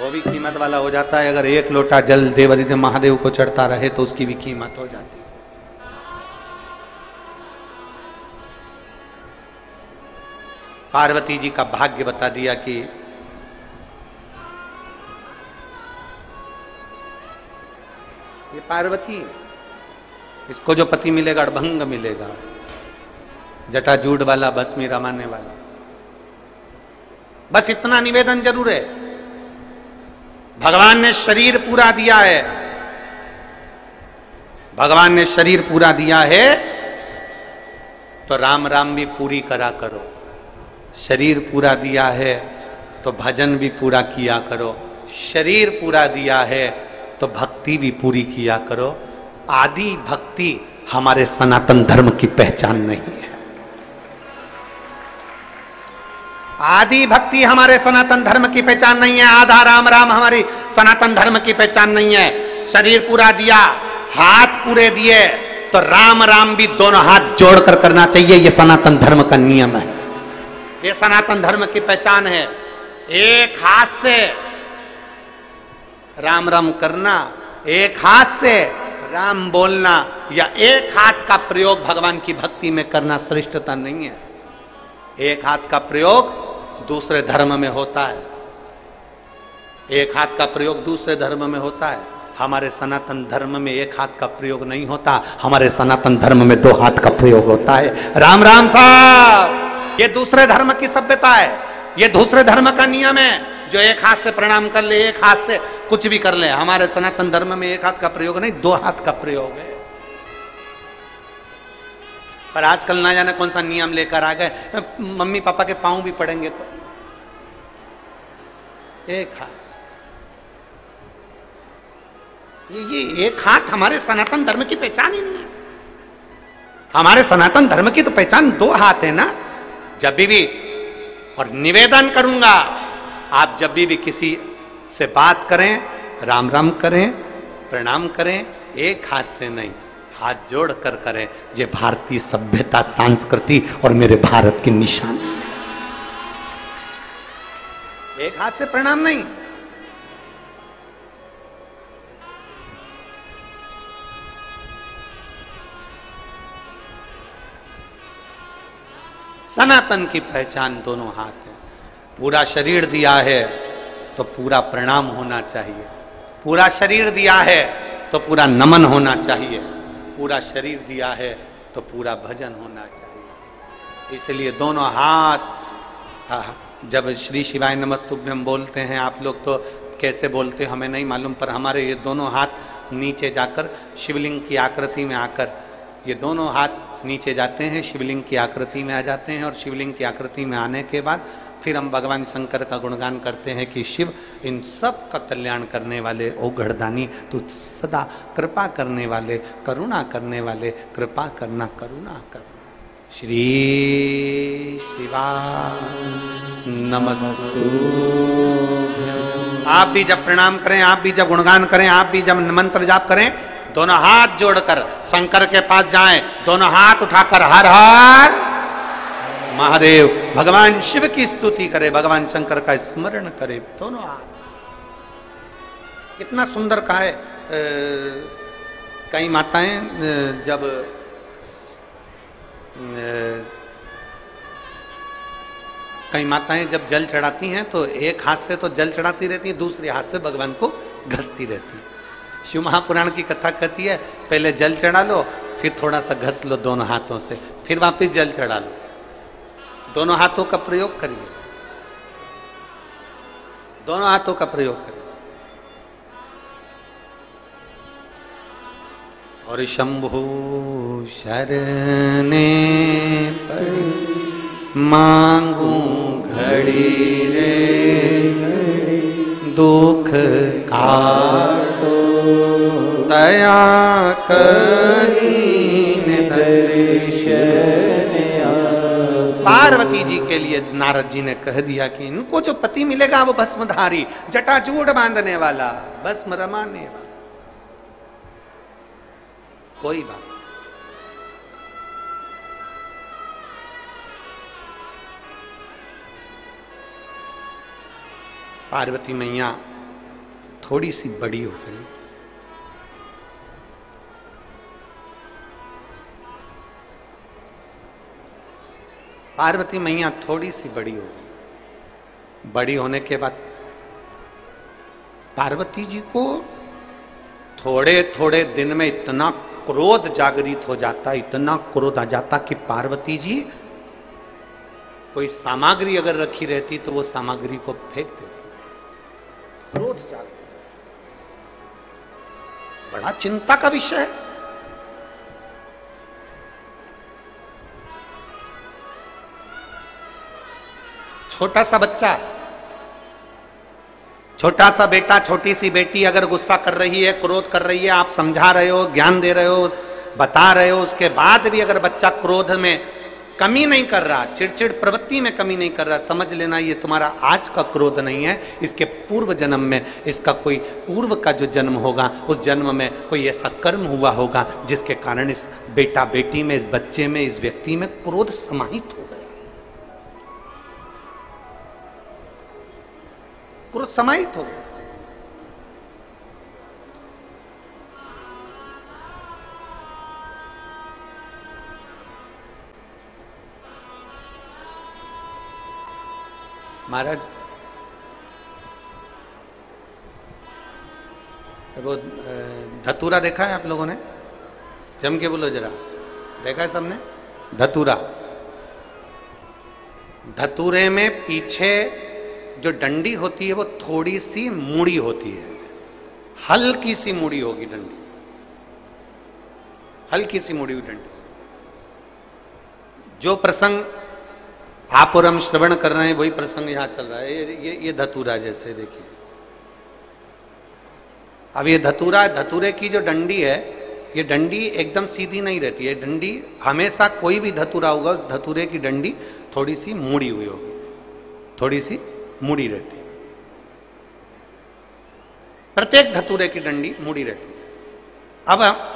वो भी कीमत वाला हो जाता है। अगर एक लोटा जल देवादिदेव महादेव को चढ़ता रहे तो उसकी भी कीमत हो जाती है। पार्वती जी का भाग्य बता दिया कि ये पार्वती है, इसको जो पति मिलेगा अड़भंग मिलेगा, जटाजूट वाला, भस्मी रमाने वाला। बस इतना निवेदन जरूर है। भगवान ने शरीर पूरा दिया है, भगवान ने शरीर पूरा दिया है तो राम राम भी पूरी करा करो। शरीर पूरा दिया है तो भजन भी पूरा किया करो। शरीर पूरा दिया है तो भक्ति भी पूरी किया करो। आदि भक्ति हमारे सनातन धर्म की पहचान नहीं है। आदि भक्ति हमारे सनातन धर्म की पहचान नहीं है। आधा राम राम हमारी सनातन धर्म की पहचान नहीं है। शरीर पूरा दिया, हाथ पूरे दिए तो राम राम भी दोनों हाथ जोड़कर करना चाहिए। यह सनातन धर्म का नियम है, ये सनातन धर्म की पहचान है। एक हाथ से राम राम करना, एक हाथ से राम बोलना या एक हाथ का प्रयोग भगवान की भक्ति में करना श्रेष्ठता नहीं है। एक हाथ का प्रयोग दूसरे धर्म में होता है, एक हाथ का प्रयोग दूसरे धर्म में होता है। हमारे सनातन धर्म में एक हाथ का प्रयोग नहीं होता, हमारे सनातन धर्म में दो हाथ का प्रयोग होता है। राम राम साहब, ये दूसरे धर्म की सभ्यता है, ये दूसरे धर्म का नियम है। जो एक हाथ से प्रणाम कर ले, एक हाथ से कुछ भी कर ले। हमारे सनातन धर्म में एक हाथ का प्रयोग नहीं, दो हाथ का प्रयोग है। पर आजकल ना जाने कौन सा नियम लेकर आ गए, मम्मी पापा के पांव भी पड़ेंगे तो एक हाथ। ये एक हाथ हमारे सनातन धर्म की पहचान ही नहीं है। हमारे सनातन धर्म की तो पहचान दो हाथ है ना। जब भी और निवेदन करूंगा, आप जब भी किसी से बात करें, राम राम करें, प्रणाम करें, एक हाथ से नहीं, हाथ जोड़ कर करें। ये भारतीय सभ्यता, संस्कृति और मेरे भारत की निशानी है। एक हाथ से प्रणाम नहीं। सनातन की पहचान दोनों हाथ है। पूरा शरीर दिया है तो पूरा प्रणाम होना चाहिए। पूरा शरीर दिया है तो पूरा नमन होना चाहिए। पूरा शरीर दिया है तो पूरा भजन होना चाहिए। इसलिए दोनों हाथ, जब श्री शिवाय नमस्तुभ्यम बोलते हैं, आप लोग तो कैसे बोलते हमें नहीं मालूम, पर हमारे ये दोनों हाथ नीचे जाकर शिवलिंग की आकृति में आकर, ये दोनों हाथ नीचे जाते हैं, शिवलिंग की आकृति में आ जाते हैं। और शिवलिंग की आकृति में आने के बाद फिर हम भगवान शंकर का गुणगान करते हैं कि शिव, इन सब का कल्याण करने वाले, ओ गढ़दानी, तू सदा कृपा करने वाले, करुणा करने वाले, कृपा करना, करुणा करना। श्री शिवा नमस्तु। आप भी जब प्रणाम करें, आप भी जब गुणगान करें, आप भी जब मंत्र जाप करें, दोनों हाथ जोड़कर शंकर के पास जाएं, दोनों हाथ उठाकर हर हर महादेव, भगवान शिव की स्तुति करे, भगवान शंकर का स्मरण करे, दोनों हाथ। कितना सुंदर कहा है। कई माताएं जब कई माताएं जब जल चढ़ाती हैं तो एक हाथ से तो जल चढ़ाती रहती हैं, दूसरे हाथ से भगवान को घसती रहती है। शिव महापुराण की कथा कहती है, पहले जल चढ़ा लो, फिर थोड़ा सा घस लो दोनों हाथों से, फिर वापस जल चढ़ा लो। दोनों हाथों का प्रयोग करिए, दोनों हाथों का प्रयोग करिए। और शंभु शरणे पड़ी मांगू घड़ी रे, दुख काटो दया करीन दर्शन। पार्वती जी के लिए नारद जी ने कह दिया कि इनको जो पति मिलेगा वो भस्मधारी, जटाजूट बांधने वाला, भस्म रमाने वाला। कोई बात। पार्वती मैया थोड़ी सी बड़ी हो गई। पार्वती मैया थोड़ी सी बड़ी हो गई। बड़ी होने के बाद पार्वती जी को थोड़े थोड़े दिन में इतना क्रोध जागृत हो जाता, इतना क्रोध आ जाता कि पार्वती जी कोई सामग्री अगर रखी रहती तो वो सामग्री को फेंक देती। क्रोध जागृत, बड़ा चिंता का विषय है। छोटा सा बच्चा, छोटा सा बेटा, छोटी सी बेटी अगर गुस्सा कर रही है, क्रोध कर रही है, आप समझा रहे हो, ज्ञान दे रहे हो, बता रहे हो, उसके बाद भी अगर बच्चा क्रोध में कमी नहीं कर रहा, चिड़चिड़ प्रवृत्ति में कमी नहीं कर रहा, समझ लेना ये तुम्हारा आज का क्रोध नहीं है, इसके पूर्व जन्म में इसका कोई पूर्व का जो जन्म होगा, उस जन्म में कोई ऐसा कर्म हुआ होगा जिसके कारण इस बेटा बेटी में, इस बच्चे में, इस व्यक्ति में क्रोध समाहित हो गया। क्रोध समाहित हो गया। महाराज वो धतूरा देखा है आप लोगों ने? जम के बोलो जरा, देखा है सबने? धतूरा, धतूरे में पीछे जो डंडी होती है वो थोड़ी सी मुड़ी होती है, हल्की सी मुड़ी होगी डंडी, हल्की सी मुड़ी हुई डंडी। जो प्रसंग आप और हम श्रवण कर रहे हैं वही प्रसंग यहां चल रहा है। ये धतूरा जैसे देखिए, अब ये धतूरा, धतूरे की जो डंडी है, ये डंडी एकदम सीधी नहीं रहती है। डंडी हमेशा कोई भी धतूरा होगा, धतूरे की डंडी थोड़ी सी मुड़ी हुई होगी, थोड़ी सी मुड़ी रहती है। प्रत्येक धतूरे की डंडी मुड़ी रहती है। अब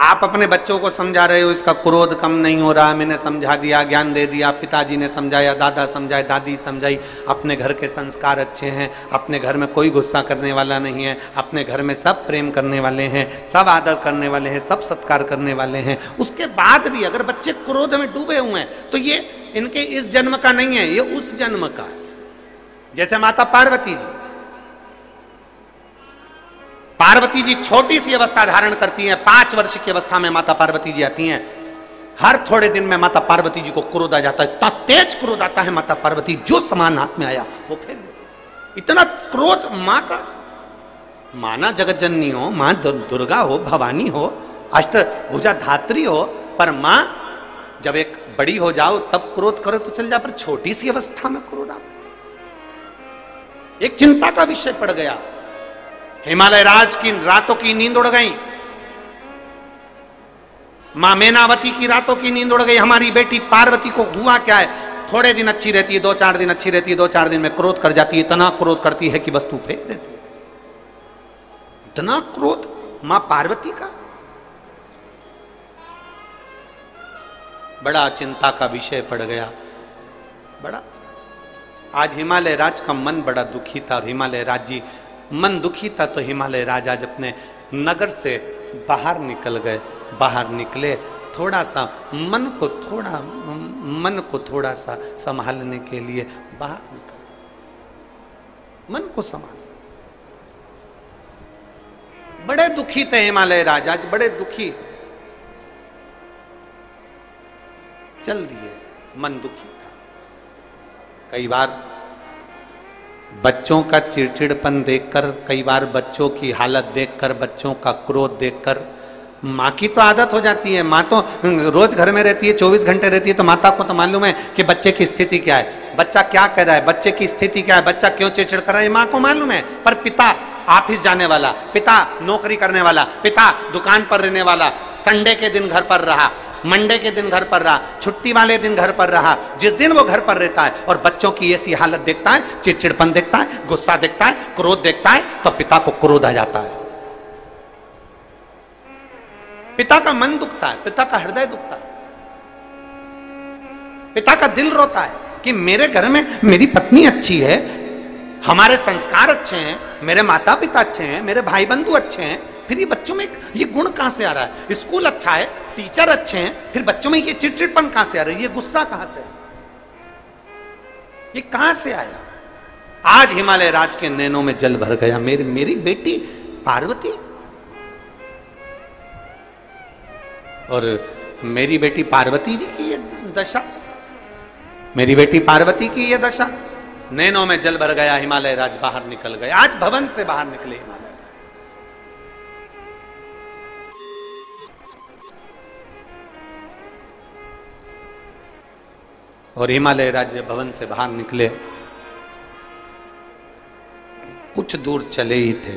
आप अपने बच्चों को समझा रहे हो, इसका क्रोध कम नहीं हो रहा, मैंने समझा दिया, ज्ञान दे दिया, पिताजी ने समझाया, दादा समझाए, दादी समझाई, अपने घर के संस्कार अच्छे हैं, अपने घर में कोई गुस्सा करने वाला नहीं है, अपने घर में सब प्रेम करने वाले हैं, सब आदर करने वाले हैं, सब सत्कार करने वाले हैं। उसके बाद भी अगर बच्चे क्रोध में डूबे हुए हैं तो ये इनके इस जन्म का नहीं है, ये उस जन्म का है। जैसे माता पार्वती जी, पार्वती जी छोटी सी अवस्था धारण करती हैं, 5 वर्ष की अवस्था में माता पार्वती जी आती हैं। हर थोड़े दिन में माता पार्वती जी को क्रोध आ जाता है, इतना तेज क्रोध आता है माता पार्वती, जो सामान हाथ में आया वो फेंक देती। इतना क्रोध मां का, मां ना जगत जननी हो, मां दुर्गा हो, भवानी हो, अष्टभुजा धात्री हो, पर मां जब एक बड़ी हो जाओ तब क्रोध करो तो चल जा, पर छोटी सी अवस्था में क्रोध आ, एक चिंता का विषय पड़ गया। हिमालय राज की रातों की नींद उड़ गई, मां मैनावती की रातों की नींद उड़ गई। हमारी बेटी पार्वती को हुआ क्या है, थोड़े दिन अच्छी रहती है, 2-4 दिन अच्छी रहती है, 2-4 दिन में क्रोध कर जाती है, इतना क्रोध करती है कि वस्तु फेंक देती है। इतना क्रोध मां पार्वती का, बड़ा चिंता का विषय पड़ गया। बड़ा आज हिमालय राज का मन बड़ा दुखी था, और हिमालय राज जी मन दुखी था तो हिमालय राज आज अपने नगर से बाहर निकल गए। बाहर निकले, थोड़ा सा मन को थोड़ा सा संभालने के लिए बाहर निकले, मन को संभाल। बड़े दुखी थे हिमालय राज, आज बड़े दुखी चल दिए, मन दुखी था। कई बार बच्चों का चिड़चिड़पन देखकर, कई बार बच्चों की हालत देखकर, बच्चों का क्रोध देखकर, माँ की तो आदत हो जाती है, माँ तो रोज घर में रहती है, 24 घंटे रहती है, तो माता को तो मालूम है कि बच्चे की स्थिति क्या है, बच्चा क्या कर रहा है, बच्चे की स्थिति क्या है, बच्चा क्यों चिड़चिड़ कर रहा है, माँ को मालूम है। पर पिता ऑफिस जाने वाला, पिता नौकरी करने वाला, पिता दुकान पर रहने वाला, संडे के दिन घर पर रहा, मंडे के दिन घर पर रहा, छुट्टी वाले दिन घर पर रहा, जिस दिन वो घर पर रहता है और बच्चों की ऐसी हालत देखता है, चिड़चिड़पन देखता है, गुस्सा देखता है, क्रोध देखता है, तो पिता को क्रोध आ जाता है। पिता का मन दुखता है, पिता का हृदय दुखता है, पिता का दिल रोता है कि मेरे घर में मेरी पत्नी अच्छी है, हमारे संस्कार अच्छे हैं, मेरे माता पिता अच्छे हैं, मेरे भाई बंधु अच्छे हैं, फिर ये बच्चों में ये गुण कहां से आ रहा है? स्कूल अच्छा है, टीचर अच्छे हैं, फिर बच्चों में ये चिड़चिड़पन कहां से आ रही है? ये गुस्सा कहां से, ये कहां से आया? आज हिमालय राज के नैनों में जल भर गया। मेरी बेटी पार्वती और मेरी बेटी पार्वती जी की ये दशा, मेरी बेटी पार्वती की ये दशा। नैनों में जल भर गया, हिमालय राज बाहर निकल गए। आज भवन से बाहर निकले हिमालय। और हिमालय राज्य भवन से बाहर निकले, कुछ दूर चले ही थे,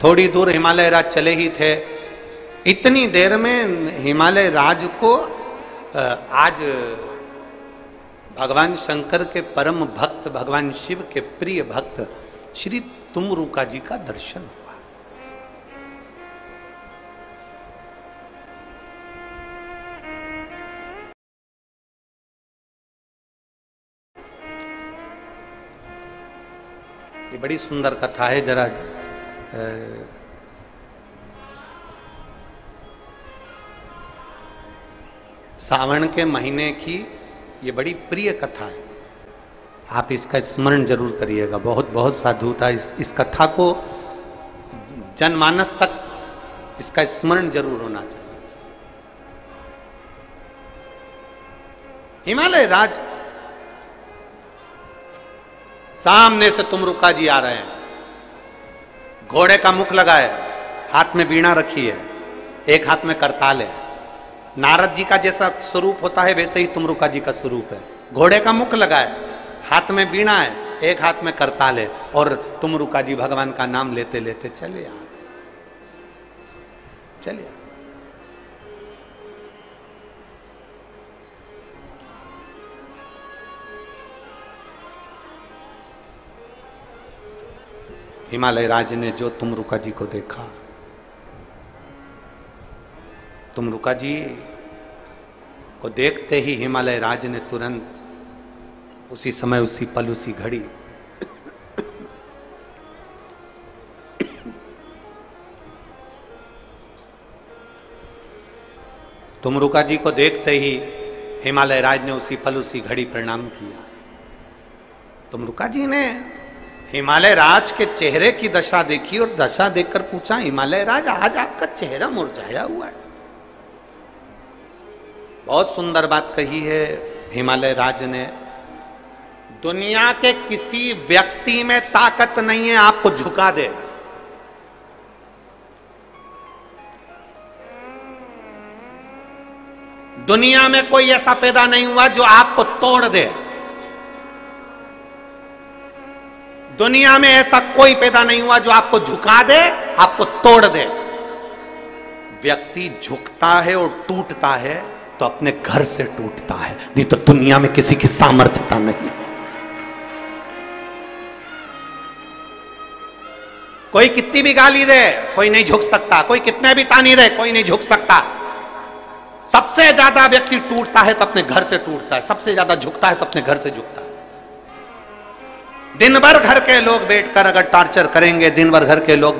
थोड़ी दूर हिमालय राज चले ही थे। इतनी देर में हिमालय राज को आज भगवान शंकर के परम भक्त, भगवान शिव के प्रिय भक्त श्री तुमरुका जी का दर्शन हुआ। ये बड़ी सुंदर कथा है। जरा सावन के महीने की ये बड़ी प्रिय कथा है, आप इसका स्मरण जरूर करिएगा। बहुत बहुत साधुता इस कथा को जनमानस तक इसका स्मरण जरूर होना चाहिए। हिमालय राज सामने से तुमरुका जी आ रहे हैं, घोड़े का मुख लगा है, हाथ में वीणा रखी है, एक हाथ में करताल है। नारद जी का जैसा स्वरूप होता है वैसे ही तुमरुका जी का स्वरूप है। घोड़े का मुख लगा है, हाथ में वीणा है, एक हाथ में करताल है, और तुमरुका जी भगवान का नाम लेते लेते चले आ चले आ। हिमालय राज ने जो तुमरुका जी को देखा, तुमरुका जी को देखते ही हिमालय राज ने तुरंत उसी समय, उसी पल, उसी घड़ी तुमरुका जी को देखते ही हिमालय राज ने उसी पल, उसी घड़ी प्रणाम किया। तुमरुका जी ने हिमालय राज के चेहरे की दशा देखी और दशा देखकर पूछा, हिमालय राज आज आपका चेहरा मुरझाया हुआ है। बहुत सुंदर बात कही है हिमालय राज ने। दुनिया के किसी व्यक्ति में ताकत नहीं है आपको झुका दे। दुनिया में कोई ऐसा पैदा नहीं हुआ जो आपको तोड़ दे। दुनिया में ऐसा कोई पैदा नहीं हुआ जो आपको झुका दे, आपको तोड़ दे। व्यक्ति झुकता है और टूटता है तो अपने घर से टूटता है, नहीं तो दुनिया में किसी की सामर्थ्यता नहीं। कोई कितनी भी गाली दे कोई नहीं झुक सकता, कोई कितने भी तानी दे कोई नहीं झुक सकता। सबसे ज्यादा व्यक्ति टूटता है तो अपने घर से टूटता है, सबसे ज्यादा झुकता है तो अपने घर से झुकता है। दिन भर घर के लोग बैठकर अगर टॉर्चर करेंगे, दिन भर घर के लोग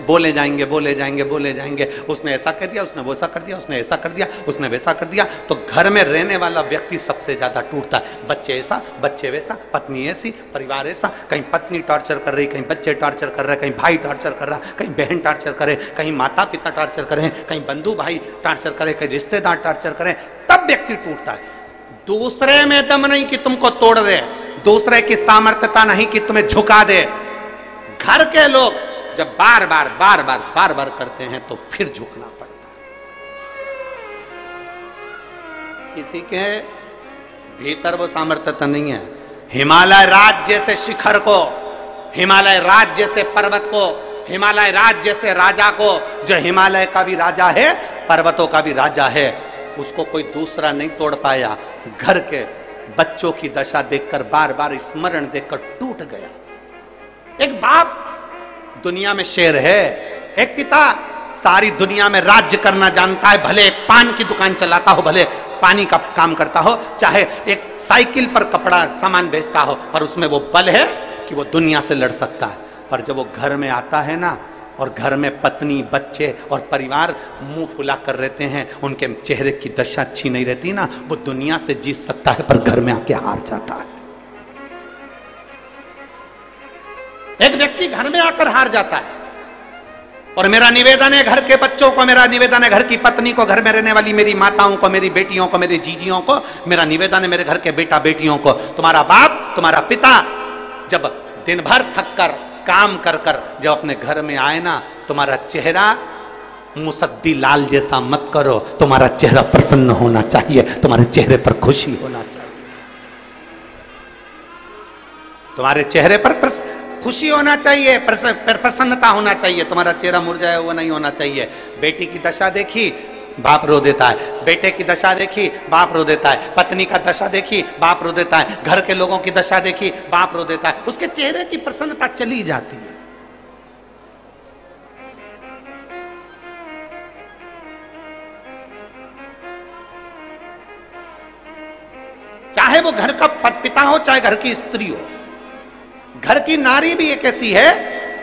बोले जाएंगे बोले जाएंगे बोले जाएंगे, उसने ऐसा कर दिया, उसने वैसा कर दिया, उसने ऐसा कर दिया, उसने वैसा कर दिया, तो घर में रहने वाला व्यक्ति सबसे ज्यादा टूटता है। बच्चे ऐसा, बच्चे वैसा, पत्नी ऐसी, परिवार ऐसा, कहीं पत्नी टॉर्चर कर रही, कहीं बच्चे टॉर्चर कर रहे, कहीं भाई टॉर्चर कर रहा, कहीं बहन टॉर्चर करे, कहीं माता पिता टॉर्चर करें, कहीं बंधु भाई टॉर्चर करे, कहीं रिश्तेदार टॉर्चर करें, तब व्यक्ति टूटता है। दूसरे में दम नहीं कि तुमको तोड़ दे, दूसरे की सामर्थ्यता नहीं कि तुम्हें झुका दे। घर के लोग जब बार बार करते हैं तो फिर झुकना पड़ता है। किसी के भीतर वो सामर्थ्यता नहीं है। हिमालय राज जैसे शिखर को, हिमालय राज जैसे पर्वत को, हिमालय राज जैसे राजा को, जो हिमालय का भी राजा है, पर्वतों का भी राजा है, उसको कोई दूसरा नहीं तोड़ पाया। घर के बच्चों की दशा देखकर, बार बार स्मरण देखकर टूट गया। एक बाप दुनिया में शेर है, एक पिता सारी दुनिया में राज्य करना जानता है, भले एक पान की दुकान चलाता हो, भले पानी का काम करता हो, चाहे एक साइकिल पर कपड़ा सामान बेचता हो, पर उसमें वो बल है कि वो दुनिया से लड़ सकता है। पर जब वो घर में आता है ना, और घर में पत्नी, बच्चे और परिवार मुंह फुला कर रहते हैं, उनके चेहरे की दशा अच्छी नहीं रहती ना, वो दुनिया से जीत सकता है पर घर में आके हार जाता है। एक व्यक्ति घर में आकर हार जाता है, और मेरा निवेदन है घर के बच्चों को, मेरा निवेदन है घर की पत्नी को, घर में रहने वाली मेरी माताओं को, मेरी बेटियों को, मेरी जीजियों को, मेरा निवेदन है मेरे घर के बेटा बेटियों को, तुम्हारा बाप, तुम्हारा पिता जब दिन भर थक कर काम कर कर जब अपने घर में आए ना, तुम्हारा चेहरा मुसद्दी लाल जैसा मत करो, तुम्हारा चेहरा प्रसन्न होना चाहिए, तुम्हारे चेहरे पर खुशी होना चाहिए, तुम्हारे चेहरे पर खुशी होना चाहिए, प्रसन्नता होना चाहिए, तुम्हारा चेहरा मुरझाया हुआ नहीं होना चाहिए। बेटी की दशा देखी, बाप रो देता है, बेटे की दशा देखी, बाप रो देता है, पत्नी का दशा देखी, बाप रो देता है, घर के लोगों की दशा देखी, बाप रो देता है, उसके चेहरे की प्रसन्नता चली जाती है। चाहे वो घर का पिता हो, चाहे घर की स्त्री हो, घर की नारी भी एक ऐसी है,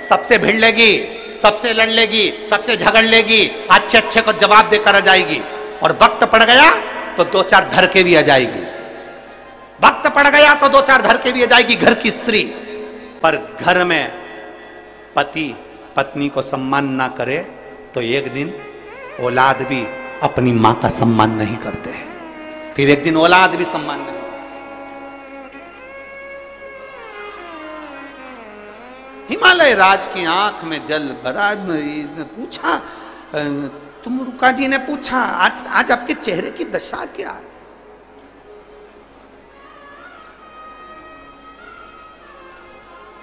सबसे भिड़ लेगी, सबसे लड़ लेगी, सबसे झगड़ लेगी, अच्छे अच्छे को जवाब देकर आ जाएगी, और वक्त पड़ गया तो दो चार धर के भी आ जाएगी, वक्त पड़ गया तो दो चार धर के भी आ जाएगी घर की स्त्री। पर घर में पति पत्नी को सम्मान ना करे तो एक दिन औलाद भी अपनी मां का सम्मान नहीं करते, फिर एक दिन औलाद भी सम्मान नहीं। हिमालय राज की आंख में जल भरा, पूछा, तुम रुका जी ने पूछा, आज आपके चेहरे की दशा क्या है?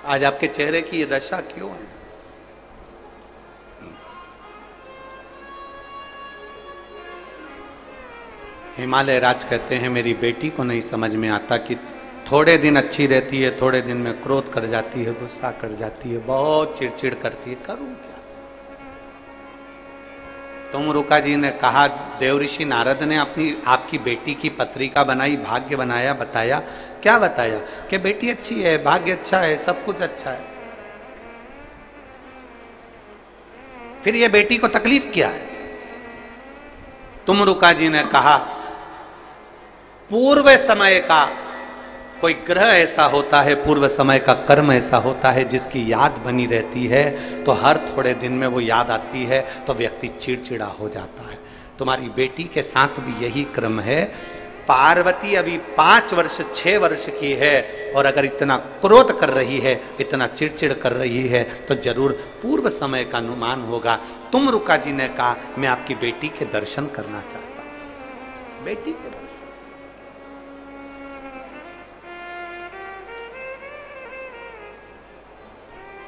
आज आपके चेहरे की ये दशा क्यों है? हिमालय राज कहते हैं मेरी बेटी को नहीं समझ में आता कि थोड़े दिन अच्छी रहती है, थोड़े दिन में क्रोध कर जाती है, गुस्सा कर जाती है, बहुत चिड़चिड़ करती है, करूं क्या? तुम रुका जी ने कहा, देवऋषि नारद ने अपनी आपकी बेटी की पत्रिका बनाई, भाग्य बनाया, बताया, क्या बताया? कि बेटी अच्छी है, भाग्य अच्छा है, सब कुछ अच्छा है। फिर ये बेटी को तकलीफ क्या है? तुम रुका जी ने कहा, पूर्व समय का कोई ग्रह ऐसा होता है, पूर्व समय का कर्म ऐसा होता है जिसकी याद बनी रहती है, तो हर थोड़े दिन में वो याद आती है तो व्यक्ति चिड़चिड़ा हो जाता है। तुम्हारी बेटी के साथ भी यही क्रम है। पार्वती अभी 5 वर्ष 6 वर्ष की है, और अगर इतना क्रोध कर रही है, इतना चिड़चिड़ कर रही है, तो जरूर पूर्व समय का अनुमान होगा। तुम रुका जी ने कहा, मैं आपकी बेटी के दर्शन करना चाहता हूं, बेटी के दर्शन।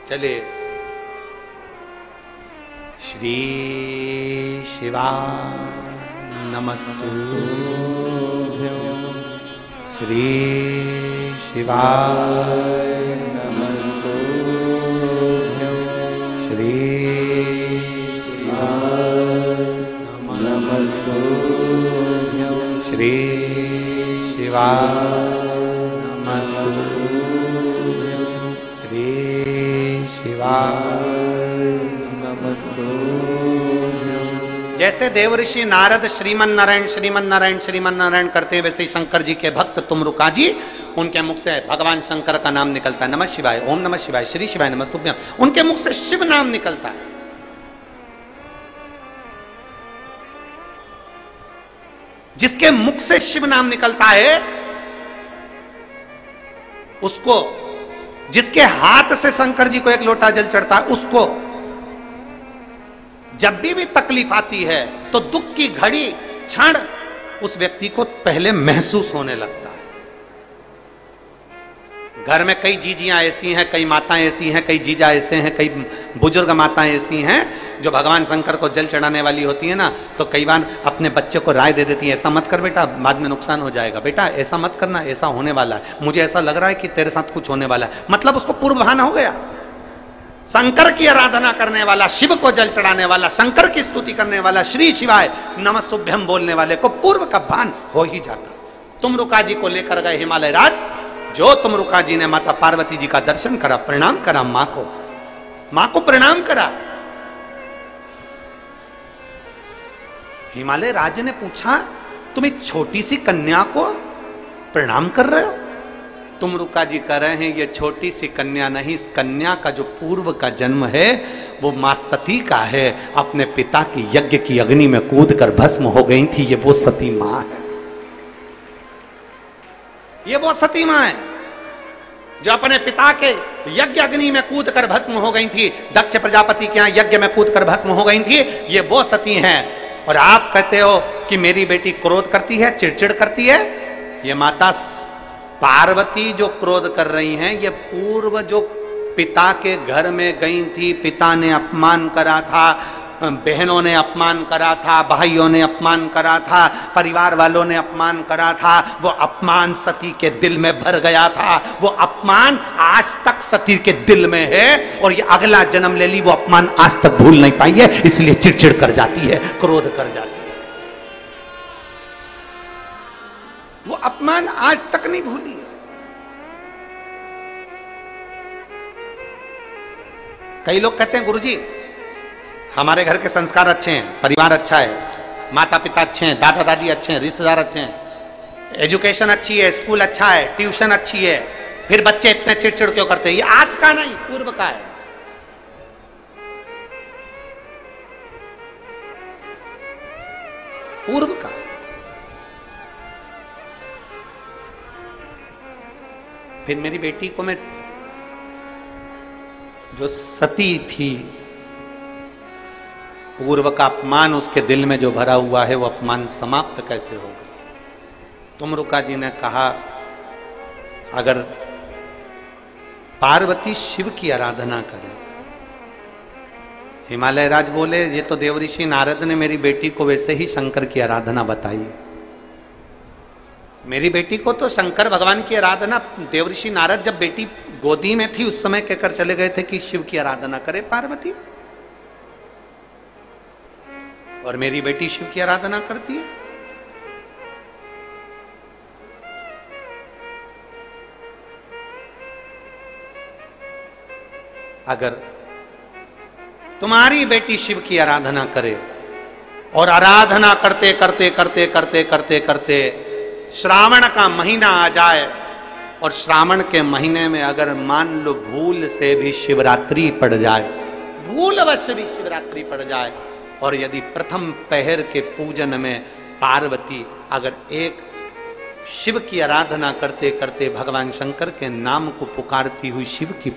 चले, श्री शिवाय नमस्तुभ्यं, श्री शिवाय नमस्तुभ्यं, श्री शिवाय नमस्तुभ्यं, श्री शिवाय नमस्तुभ्यं, श्री जैसे देवऋषि नारद श्रीमन नारायण श्रीमन नारायण श्रीमन नारायण करते हैं, वैसे ही शंकर जी के भक्त तुम रुका जी, उनके मुख से भगवान शंकर का नाम निकलता है, नमः शिवाय, ओम नमः शिवाय, श्री शिवाय नमस्तुभ्यं, उनके मुख से शिव नाम निकलता है। जिसके मुख से शिव नाम निकलता है, उसको, जिसके हाथ से शंकर जी को एक लोटा जल चढ़ता है, उसको जब भी तकलीफ आती है तो दुख की घड़ी क्षण उस व्यक्ति को पहले महसूस होने लगता है। घर में कई जीजियां ऐसी हैं, कई माताएं ऐसी हैं, कई जीजा ऐसे हैं, कई बुजुर्ग माताएं ऐसी हैं जो भगवान शंकर को जल चढ़ाने वाली होती है ना, तो कई बार अपने बच्चे को राय दे देती है, ऐसा मत कर बेटा, बाद में नुकसान हो जाएगा, बेटा ऐसा मत करना, ऐसा होने वाला है, मुझे ऐसा लग रहा है कि तेरे साथ कुछ होने वाला है। मतलब उसको पूर्व भान हो गया। शंकर की आराधना करने वाला, शिव को जल चढ़ाने वाला, शंकर की स्तुति करने वाला, श्री शिवाय नमस्तुभ्यं बोलने वाले को पूर्व का भान हो ही जाता। तुम रुका जी को लेकर गए हिमालय राज, जो तुम रुका जी ने माता पार्वती जी का दर्शन करा, प्रणाम करा मां को प्रणाम करा। हिमालय राज ने पूछा, तुम एक छोटी सी कन्या को प्रणाम कर रहे हो? तुम रुका जी कह रहे हैं, ये छोटी सी कन्या नहीं, इस कन्या का जो पूर्व का जन्म है वो मां सती का है। अपने पिता की यज्ञ की अग्नि में कूद कर भस्म हो गई थी। ये वो सती मां है, ये वो सती मां है जो अपने पिता के यज्ञ अग्नि में कूद कर भस्म हो गई थी। दक्ष प्रजापति के यहां यज्ञ में कूद कर भस्म हो गई थी। ये वो सती हैं। और आप कहते हो कि मेरी बेटी क्रोध करती है, चिड़चिड़ करती है। ये माता पार्वती जो क्रोध कर रही हैं, ये पूर्व जो पिता के घर में गई थी, पिता ने अपमान करा था, बहनों ने अपमान करा था, भाइयों ने अपमान करा था, परिवार वालों ने अपमान करा था, वो अपमान सती के दिल में भर गया था। वो अपमान आज तक सती के दिल में है और ये अगला जन्म ले ली, वो अपमान आज तक भूल नहीं पाई है, इसलिए चिड़चिड़ कर जाती है, क्रोध कर जाती है। वो अपमान आज तक नहीं भूली है। कई लोग कहते हैं गुरुजी हमारे घर के संस्कार अच्छे हैं, परिवार अच्छा है, माता पिता अच्छे हैं, दादा दादी अच्छे हैं, रिश्तेदार अच्छे हैं, एजुकेशन अच्छी है, स्कूल अच्छा है, ट्यूशन अच्छी है, फिर बच्चे इतने चिड़चिड़ क्यों करते हैं? ये आज का नहीं, पूर्व का है। पूर्व का। फिर मेरी बेटी को मैं, जो सती थी, पूर्व का अपमान उसके दिल में जो भरा हुआ है, वो अपमान समाप्त कैसे होगा? तुमरुका जी ने कहा अगर पार्वती शिव की आराधना करे, हिमालय राज बोले ये तो देवऋषि नारद ने मेरी बेटी को वैसे ही शंकर की आराधना बताई है। मेरी बेटी को तो शंकर भगवान की आराधना देवऋषि नारद जब बेटी गोदी में थी उस समय कहकर चले गए थे कि शिव की आराधना करे पार्वती, और मेरी बेटी शिव की आराधना करती है। अगर तुम्हारी बेटी शिव की आराधना करे और आराधना करते करते करते करते करते करते श्रावण का महीना आ जाए और श्रावण के महीने में अगर मान लो भूल से भी शिवरात्रि पड़ जाए, भूल अवश्य भी शिवरात्रि पड़ जाए, और यदि प्रथम पहर के पूजन में पार्वती अगर एक शिव की आराधना करते करते भगवान शंकर के नाम को पुकारती हुई शिव की